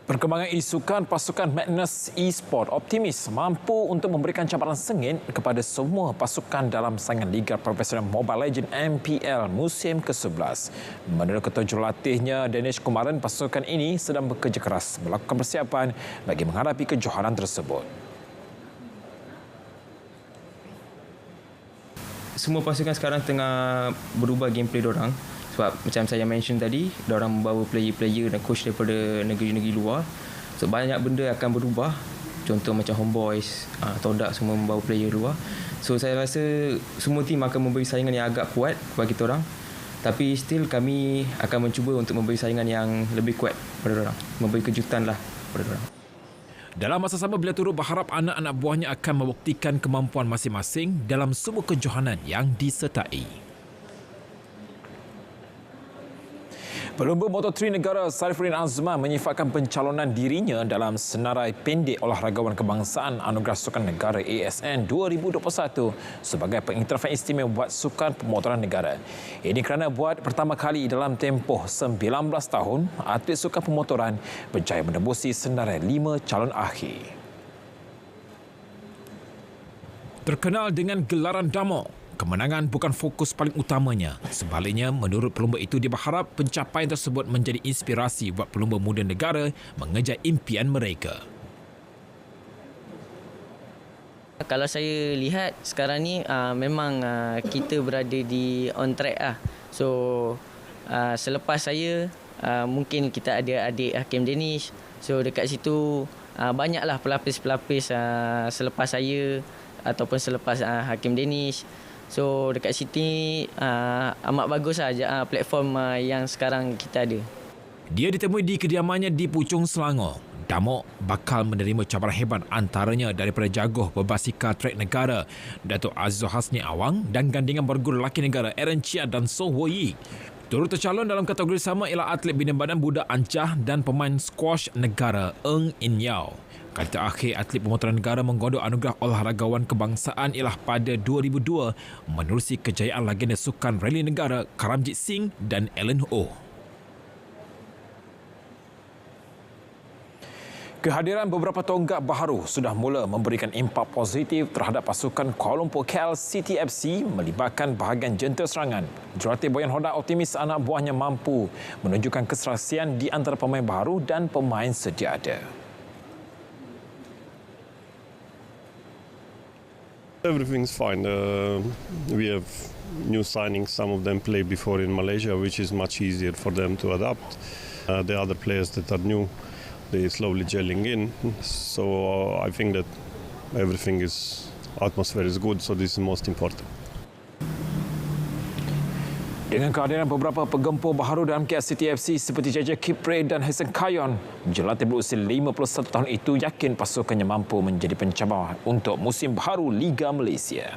Perkembangan isukan pasukan Magnus Esports optimis mampu untuk memberikan cabaran sengit kepada semua pasukan dalam saingan Liga Profesional Mobile Legends MPL musim ke-11. Menurut ketua jurulatihnya Danish Kumaran, pasukan ini sedang bekerja keras melakukan persiapan bagi menghadapi kejohanan tersebut. Semua pasukan sekarang tengah berubah gameplay diorang. Sebab macam saya mention tadi, diorang membawa player-player dan coach daripada negeri-negeri luar. So banyak benda akan berubah. Contoh macam Homeboys, Todak semua membawa player luar. So saya rasa semua tim akan memberi saingan yang agak kuat kepada kita orang. Tapi still kami akan mencuba untuk memberi saingan yang lebih kuat kepada diorang. Memberi kejutan lah kepada diorang. Dalam masa sama, beliau turut berharap anak-anak buahnya akan membuktikan kemampuan masing-masing dalam semua kejohanan yang disertai. Pelumba Moto3 negara Sarifuddin Azman menyifatkan pencalonan dirinya dalam senarai pendek olahragawan kebangsaan Anugerah Sukan Negara ASN 2021 sebagai pengiktirafan istimewa buat sukan pemotoran negara. Ini kerana buat pertama kali dalam tempoh 19 tahun, atlet sukan pemotoran berjaya menembusi senarai 5 calon akhir. Terkenal dengan gelaran Damok, kemenangan bukan fokus paling utamanya. Sebaliknya, menurut pelumba itu, dia berharap pencapaian tersebut menjadi inspirasi buat pelumba muda negara mengejar impian mereka. Kalau saya lihat sekarang ni memang kita berada di on track lah. So selepas saya mungkin kita ada adik Hakim Danish. So dekat situ banyaklah pelapis-pelapis selepas saya ataupun selepas Hakim Danish. So dekat sini amat bagus saja platform yang sekarang kita ada. Dia ditemui di kediamannya di Puchong, Selangor. Damok bakal menerima cabaran hebat antaranya daripada jagoh berbasikal trek negara Datuk Azizul Hasni Awang dan gandingan berguru lelaki negara Aaron Chia dan So Wo-yi. Turut tercalon dalam kategori sama ialah atlet bina badan budak Ancah dan pemain squash negara Eng In Yao. Kali terakhir atlet pemotoran negara menggodok anugerah olahragawan kebangsaan ialah pada 2002 menerusi kejayaan legenda sukan rally negara Karamjit Singh dan Alan Oh. Kehadiran beberapa tonggak baharu sudah mula memberikan impak positif terhadap pasukan Kuala Lumpur KL City FC melibatkan bahagian jentera serangan. Jurulatih Boyan Hodak optimis anak buahnya mampu menunjukkan keserasian di antara pemain baharu dan pemain sedia ada. Everything's fine. We have new signings. Some of them played before in Malaysia, which is much easier for them to adapt. The other players that are new, they're slowly gelling in. So I think that everything is, atmosphere is good. So this is most important. Dengan kehadiran beberapa penggempur baharu dalam KL City FC seperti JJ Kipre dan Hasan Kayon, jurulatih berusia 51 tahun itu yakin pasukannya mampu menjadi pencabar untuk musim baharu Liga Malaysia.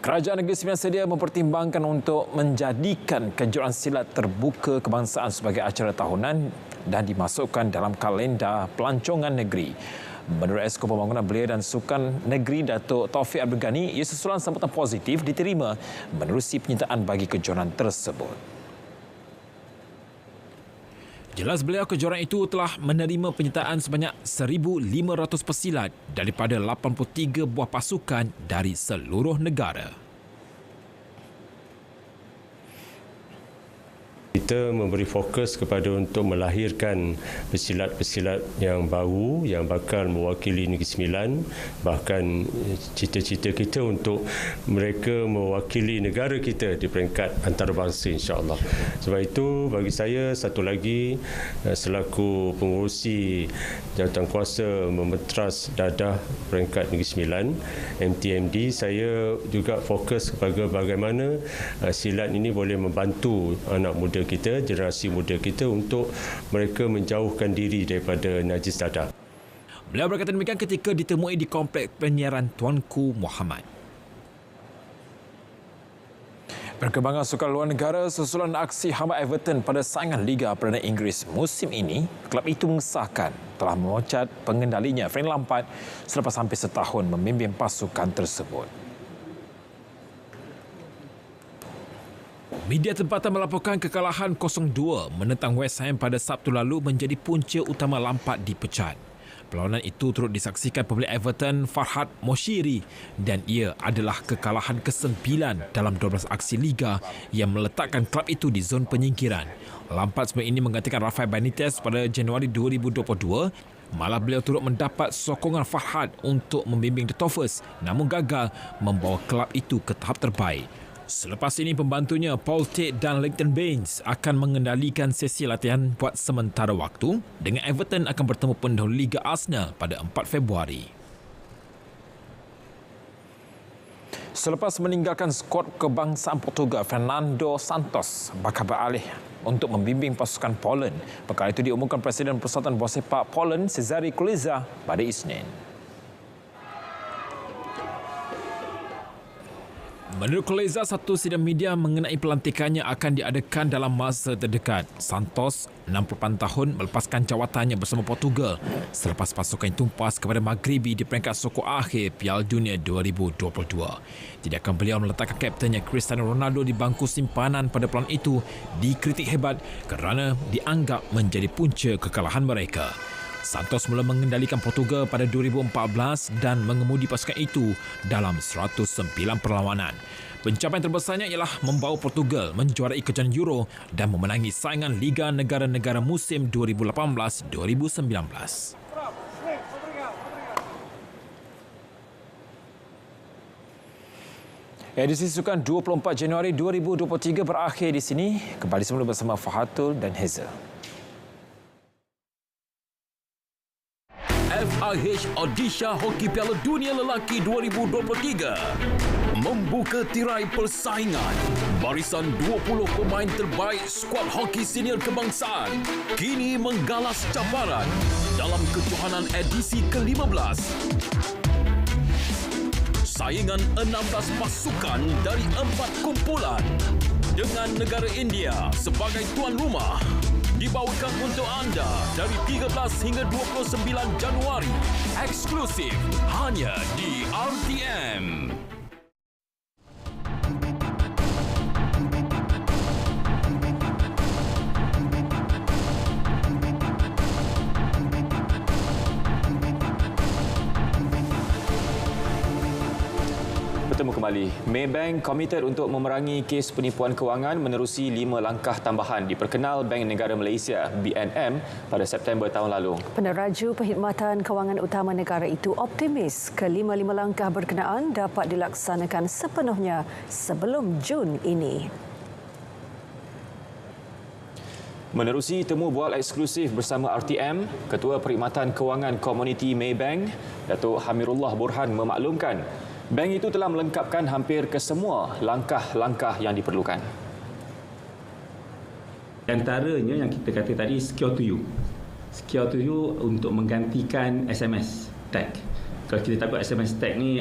Kerajaan Negeri Sembilan sedia mempertimbangkan untuk menjadikan kejuaraan silat terbuka kebangsaan sebagai acara tahunan dan dimasukkan dalam kalender pelancongan negeri. Menurut Esko Pembangunan Belia dan Sukan Negeri Datuk Taufik Abdul Ghani, ia susulan sambutan positif diterima menerusi penyertaan bagi kejuaraan tersebut. Jelas beliau kejuaraan itu telah menerima penyertaan sebanyak 1,500 pesilat daripada 83 buah pasukan dari seluruh negara. Kita memberi fokus kepada untuk melahirkan pesilat-pesilat yang baru yang bakal mewakili Negeri Sembilan, bahkan cita-cita kita untuk mereka mewakili negara kita di peringkat antarabangsa, insya-Allah. Sebab itu bagi saya satu lagi, selaku pengurusi jawatankuasa memetras dadah peringkat Negeri Sembilan MTMD, saya juga fokus kepada bagaimana silat ini boleh membantu anak muda kita, generasi muda kita untuk mereka menjauhkan diri daripada najis dadah. Beliau berkata demikian ketika ditemui di kompleks penyiaran Tuanku Muhammad. Perkembangan sukan luar negara susulan aksi hamba Everton pada saingan Liga Perdana Inggeris musim ini, kelab itu mengesahkan telah memecat pengendalinya Frank Lampard selepas hampir setahun memimpin pasukan tersebut. Media tempatan melaporkan kekalahan 0-2 menentang West Ham pada Sabtu lalu menjadi punca utama Lampard dipecat. Perlawanan itu turut disaksikan pemilik Everton Farhad Moshiri dan ia adalah kekalahan ke-9 dalam 12 aksi Liga yang meletakkan klub itu di zon penyingkiran. Lampard sebelum ini menggantikan Rafael Benitez pada Januari 2022. Malah beliau turut mendapat sokongan Farhad untuk membimbing The Toffers namun gagal membawa klub itu ke tahap terbaik. Selepas ini, pembantunya Paul Tate dan Leighton Baines akan mengendalikan sesi latihan buat sementara waktu dengan Everton akan bertemu pendahulu Liga Arsenal pada 4 Februari. Selepas meninggalkan skuad kebangsaan Portugal, Fernando Santos bakal beralih untuk membimbing pasukan Poland. Perkara itu diumumkan Presiden Persatuan Bola Sepak Poland, Cezary Kuleza, pada Isnin. Menurut Kuleza, satu sidang media mengenai pelantikannya akan diadakan dalam masa terdekat. Santos, 68 tahun, melepaskan jawatannya bersama Portugal selepas pasukan tumpas kepada Maghribi di peringkat sokong akhir Piala Dunia 2022. Tindakan beliau meletakkan kaptennya Cristiano Ronaldo di bangku simpanan pada pelan itu dikritik hebat kerana dianggap menjadi punca kekalahan mereka. Santos mula mengendalikan Portugal pada 2014 dan mengemudi pasukan itu dalam 109 perlawanan. Pencapaian terbesarnya ialah membawa Portugal menjuarai kejuaraan Euro dan memenangi saingan Liga Negara-Negara musim 2018-2019. Edisi Sukan 24 Januari 2023 berakhir di sini. Kembali semula bersama Fahatul dan Hazel. FIH Odisha Hoki Piala Dunia Lelaki 2023 membuka tirai persaingan. Barisan 20 pemain terbaik skuad hoki senior kebangsaan kini menggalas cabaran dalam kejohanan edisi ke-15. Saingan 16 pasukan dari 4 kumpulan dengan negara India sebagai tuan rumah dibawakan untuk anda dari 13 hingga 29 Januari eksklusif hanya di RTM. Bertemu kembali. Maybank komited untuk memerangi kes penipuan kewangan menerusi 5 langkah tambahan diperkenal Bank Negara Malaysia BNM pada September tahun lalu. Peneraju Perkhidmatan Kewangan Utama negara itu optimis kelima-lima langkah berkenaan dapat dilaksanakan sepenuhnya sebelum Jun ini. Menerusi temu bual eksklusif bersama RTM, Ketua Perkhidmatan Kewangan Komuniti Maybank, Datuk Hamirullah Burhan memaklumkan bank itu telah melengkapkan hampir kesemua langkah-langkah yang diperlukan. Antaranya yang kita kata tadi, Secure to You. Secure to You untuk menggantikan SMS tag. Kalau kita tak buat SMS tag ni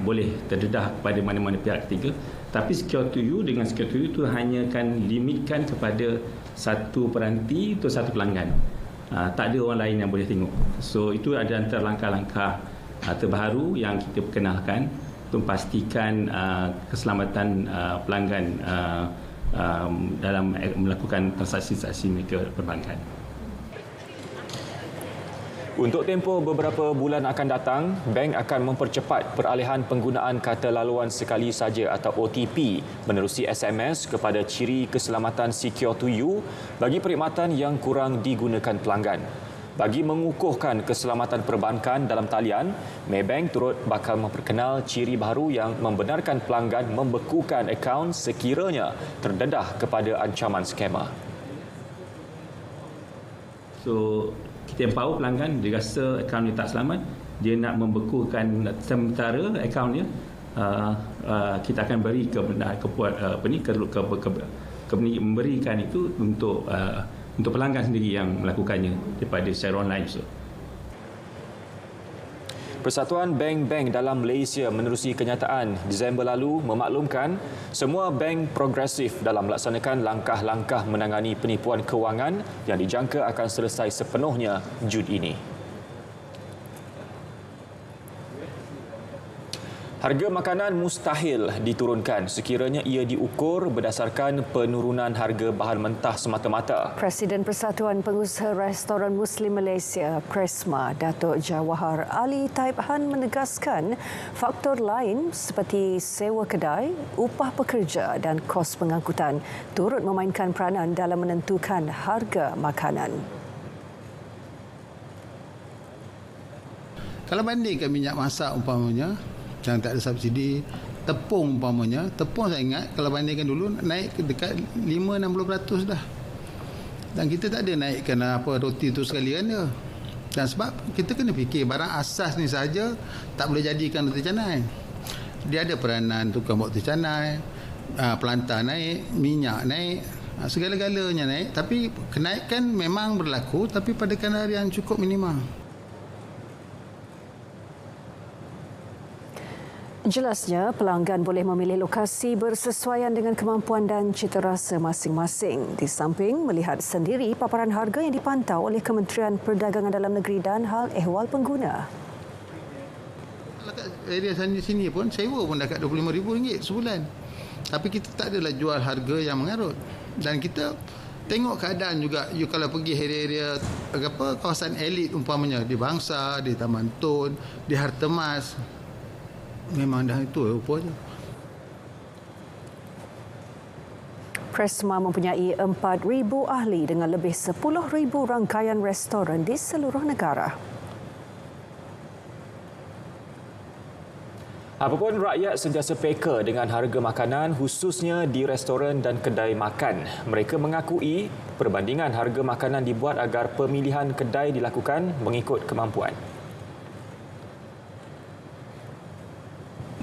boleh terdedah kepada mana-mana pihak ketiga. Tapi Secure to You dengan Secure to You itu hanya akan limitkan kepada satu peranti untuk satu pelanggan. Tak ada orang lain yang boleh tengok. So itu ada antara langkah-langkah terbaru yang kita perkenalkan untuk memastikan keselamatan pelanggan dalam melakukan transaksi-transaksi mereka perbankan. Untuk tempoh beberapa bulan akan datang, bank akan mempercepat peralihan penggunaan kata laluan sekali saja atau OTP menerusi SMS kepada ciri keselamatan Secure to You bagi perkhidmatan yang kurang digunakan pelanggan. Bagi mengukuhkan keselamatan perbankan dalam talian, Maybank turut bakal memperkenal ciri baru yang membenarkan pelanggan membekukan akaun sekiranya terdedah kepada ancaman skamer. So, kita empower pelanggan, dia rasa akaun dia tak selamat, dia nak membekukan sementara akaun dia, kita akan beri memberikan itu untuk pelanggan sendiri yang melakukannya daripada secara online. So. Persatuan Bank-Bank dalam Malaysia menerusi kenyataan Disember lalu memaklumkan semua bank progresif dalam melaksanakan langkah-langkah menangani penipuan kewangan yang dijangka akan selesai sepenuhnya Jun ini. Harga makanan mustahil diturunkan sekiranya ia diukur berdasarkan penurunan harga bahan mentah semata-mata. Presiden Persatuan Pengusaha Restoran Muslim Malaysia, PRESMA, Datuk Jawahar Ali Taib Han menegaskan faktor lain seperti sewa kedai, upah pekerja dan kos pengangkutan turut memainkan peranan dalam menentukan harga makanan. Kalau bandingkan minyak masak umpamanya, yang tak ada subsidi, tepung umpamanya, tepung saya ingat kalau bandingkan dulu naik dekat 5-60% dah. Dan kita tak ada naikkan roti tu sekalian dia. Dan sebab kita kena fikir barang asas ni saja tak boleh jadikan roti canai. Dia ada peranan tukang buat roti canai, pelantar naik, minyak naik, segala-galanya naik, tapi kenaikan memang berlaku tapi pada kadar yang cukup minimal. Jelasnya, pelanggan boleh memilih lokasi bersesuaian dengan kemampuan dan citarasa masing-masing. Di samping melihat sendiri paparan harga yang dipantau oleh Kementerian Perdagangan Dalam Negeri dan hal ehwal pengguna. Kalau kat area sini pun sewa pun dekat RM25,000 sebulan. Tapi kita tak adalah jual harga yang mengarut. Dan kita tengok keadaan juga, you kalau pergi area-area kawasan elit umpamanya di Bangsa, di Taman Tun, di Hartemas, memang dah itu rupa je. PRESMA mempunyai 4,000 ahli dengan lebih 10,000 rangkaian restoran di seluruh negara. Apapun rakyat sentiasa peka dengan harga makanan khususnya di restoran dan kedai makan. Mereka mengakui perbandingan harga makanan dibuat agar pemilihan kedai dilakukan mengikut kemampuan.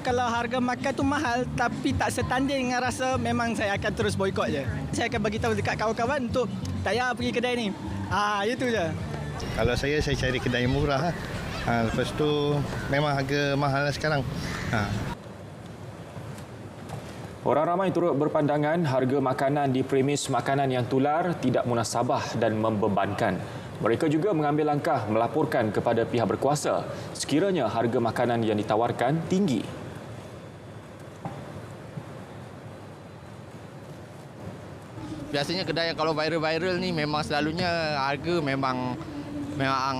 Kalau harga makan tu mahal tapi tak setanding dengan rasa, memang saya akan terus boikot je. Saya akan bagi tahu dekat kawan-kawan untuk tak payah pergi kedai ni. Itu je. Kalau saya cari kedai yang murah. Lepas tu memang harga mahal lah sekarang. Orang ramai turut berpandangan harga makanan di premis makanan yang tular tidak munasabah dan membebankan. Mereka juga mengambil langkah melaporkan kepada pihak berkuasa sekiranya harga makanan yang ditawarkan tinggi. Biasanya kedai yang kalau viral-viral ni memang selalunya harga memang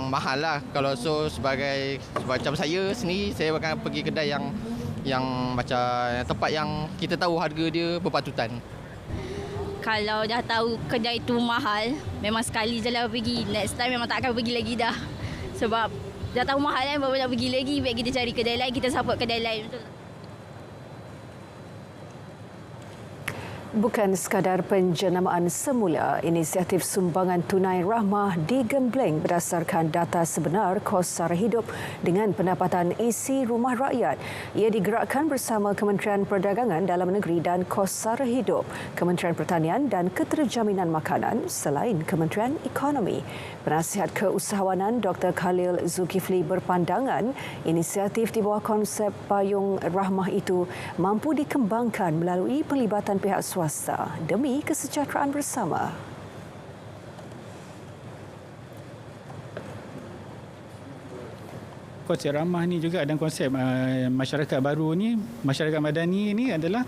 mahal lah. Kalau sebagai macam saya sendiri, saya akan pergi kedai yang macam tempat yang kita tahu harga dia berpatutan. Kalau dah tahu kedai tu mahal, memang sekali je lah pergi. Next time memang tak akan pergi lagi dah. Sebab dah tahu mahal kan, baru nak pergi lagi. Baik kita cari kedai lain, kita support kedai lain. Betul. Bukan sekadar penjenamaan semula, inisiatif sumbangan tunai rahmah digembleng berdasarkan data sebenar kos sara hidup dengan pendapatan isi rumah rakyat. Ia digerakkan bersama Kementerian Perdagangan Dalam Negeri dan Kos Sara Hidup, Kementerian Pertanian dan Keterjaminan Makanan selain Kementerian Ekonomi. Penasihat Keusahawanan Dr. Khalil Zulkifli berpandangan inisiatif di bawah konsep payung rahmah itu mampu dikembangkan melalui pelibatan pihak swasta demi kesejahteraan bersama. Konsep ramah ni juga dan konsep masyarakat baru ni, masyarakat madani ni adalah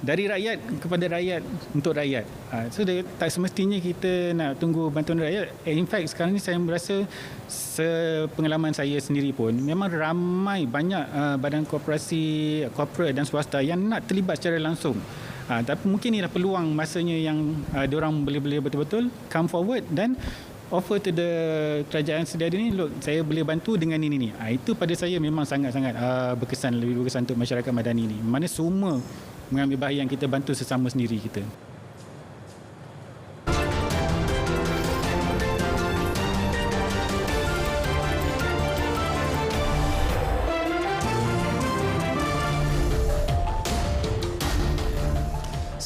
dari rakyat kepada rakyat untuk rakyat. So tak semestinya kita nak tunggu bantuan rakyat. In fact sekarang ni saya merasa sepengalaman saya sendiri pun memang ramai banyak badan korporasi, corporate dan swasta yang nak terlibat secara langsung. Tapi mungkin inilah peluang masanya yang diorang boleh betul-betul come forward dan offer to the kerajaan sedia ni, look, saya boleh bantu dengan ini. Itu pada saya memang sangat-sangat lebih berkesan untuk masyarakat madani ni. Mana semua mengambil bahagian, kita bantu sesama sendiri kita.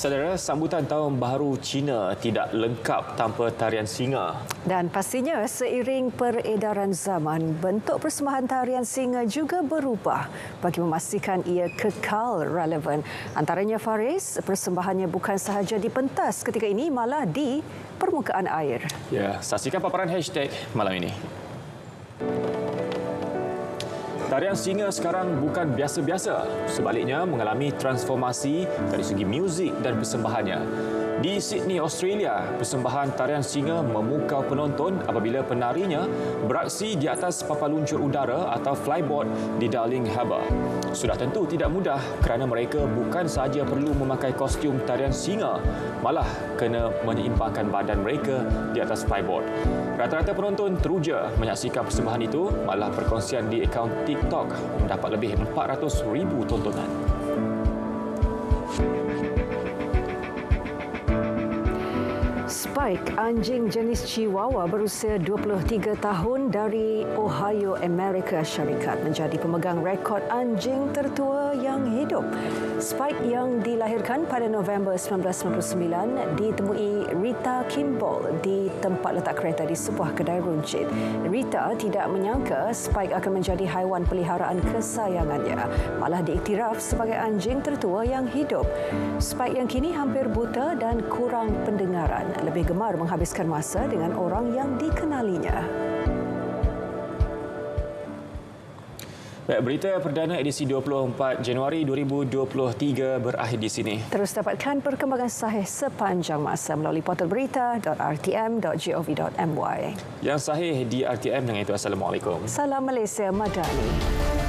Saudara, sambutan Tahun Baharu Cina tidak lengkap tanpa tarian singa. Dan pastinya seiring peredaran zaman, bentuk persembahan tarian singa juga berubah bagi memastikan ia kekal relevan. Antaranya Faris, persembahannya bukan sahaja di pentas ketika ini, malah di permukaan air. Ya, saksikan paparan hashtag malam ini. Tarian singa sekarang bukan biasa-biasa, sebaliknya mengalami transformasi dari segi muzik dan persembahannya. Di Sydney, Australia, persembahan tarian singa memukau penonton apabila penarinya beraksi di atas papan luncur udara atau flyboard di Darling Harbour. Sudah tentu tidak mudah kerana mereka bukan sahaja perlu memakai kostum tarian singa, malah kena menyeimbangkan badan mereka di atas flyboard. Rata-rata penonton teruja menyaksikan persembahan itu, malah perkongsian di akaun TikTok mendapat lebih 400,000 tontonan. Spike, anjing jenis Chihuahua berusia 23 tahun dari Ohio, Amerika Syarikat, menjadi pemegang rekod anjing tertua yang hidup. Spike yang dilahirkan pada November 1999 ditemui Rita Kimball di tempat letak kereta di sebuah kedai runcit. Rita tidak menyangka Spike akan menjadi haiwan peliharaan kesayangannya, malah diiktiraf sebagai anjing tertua yang hidup. Spike yang kini hampir buta dan kurang pendengaran lebih gemar menghabiskan masa dengan orang yang dikenalinya. Baik, berita perdana edisi 24 Januari 2023 berakhir di sini. Terus dapatkan perkembangan sahih sepanjang masa melalui portal berita.rtm.gov.my. Yang sahih di RTM. Dengan itu, Assalamualaikum. Salam Malaysia Madani.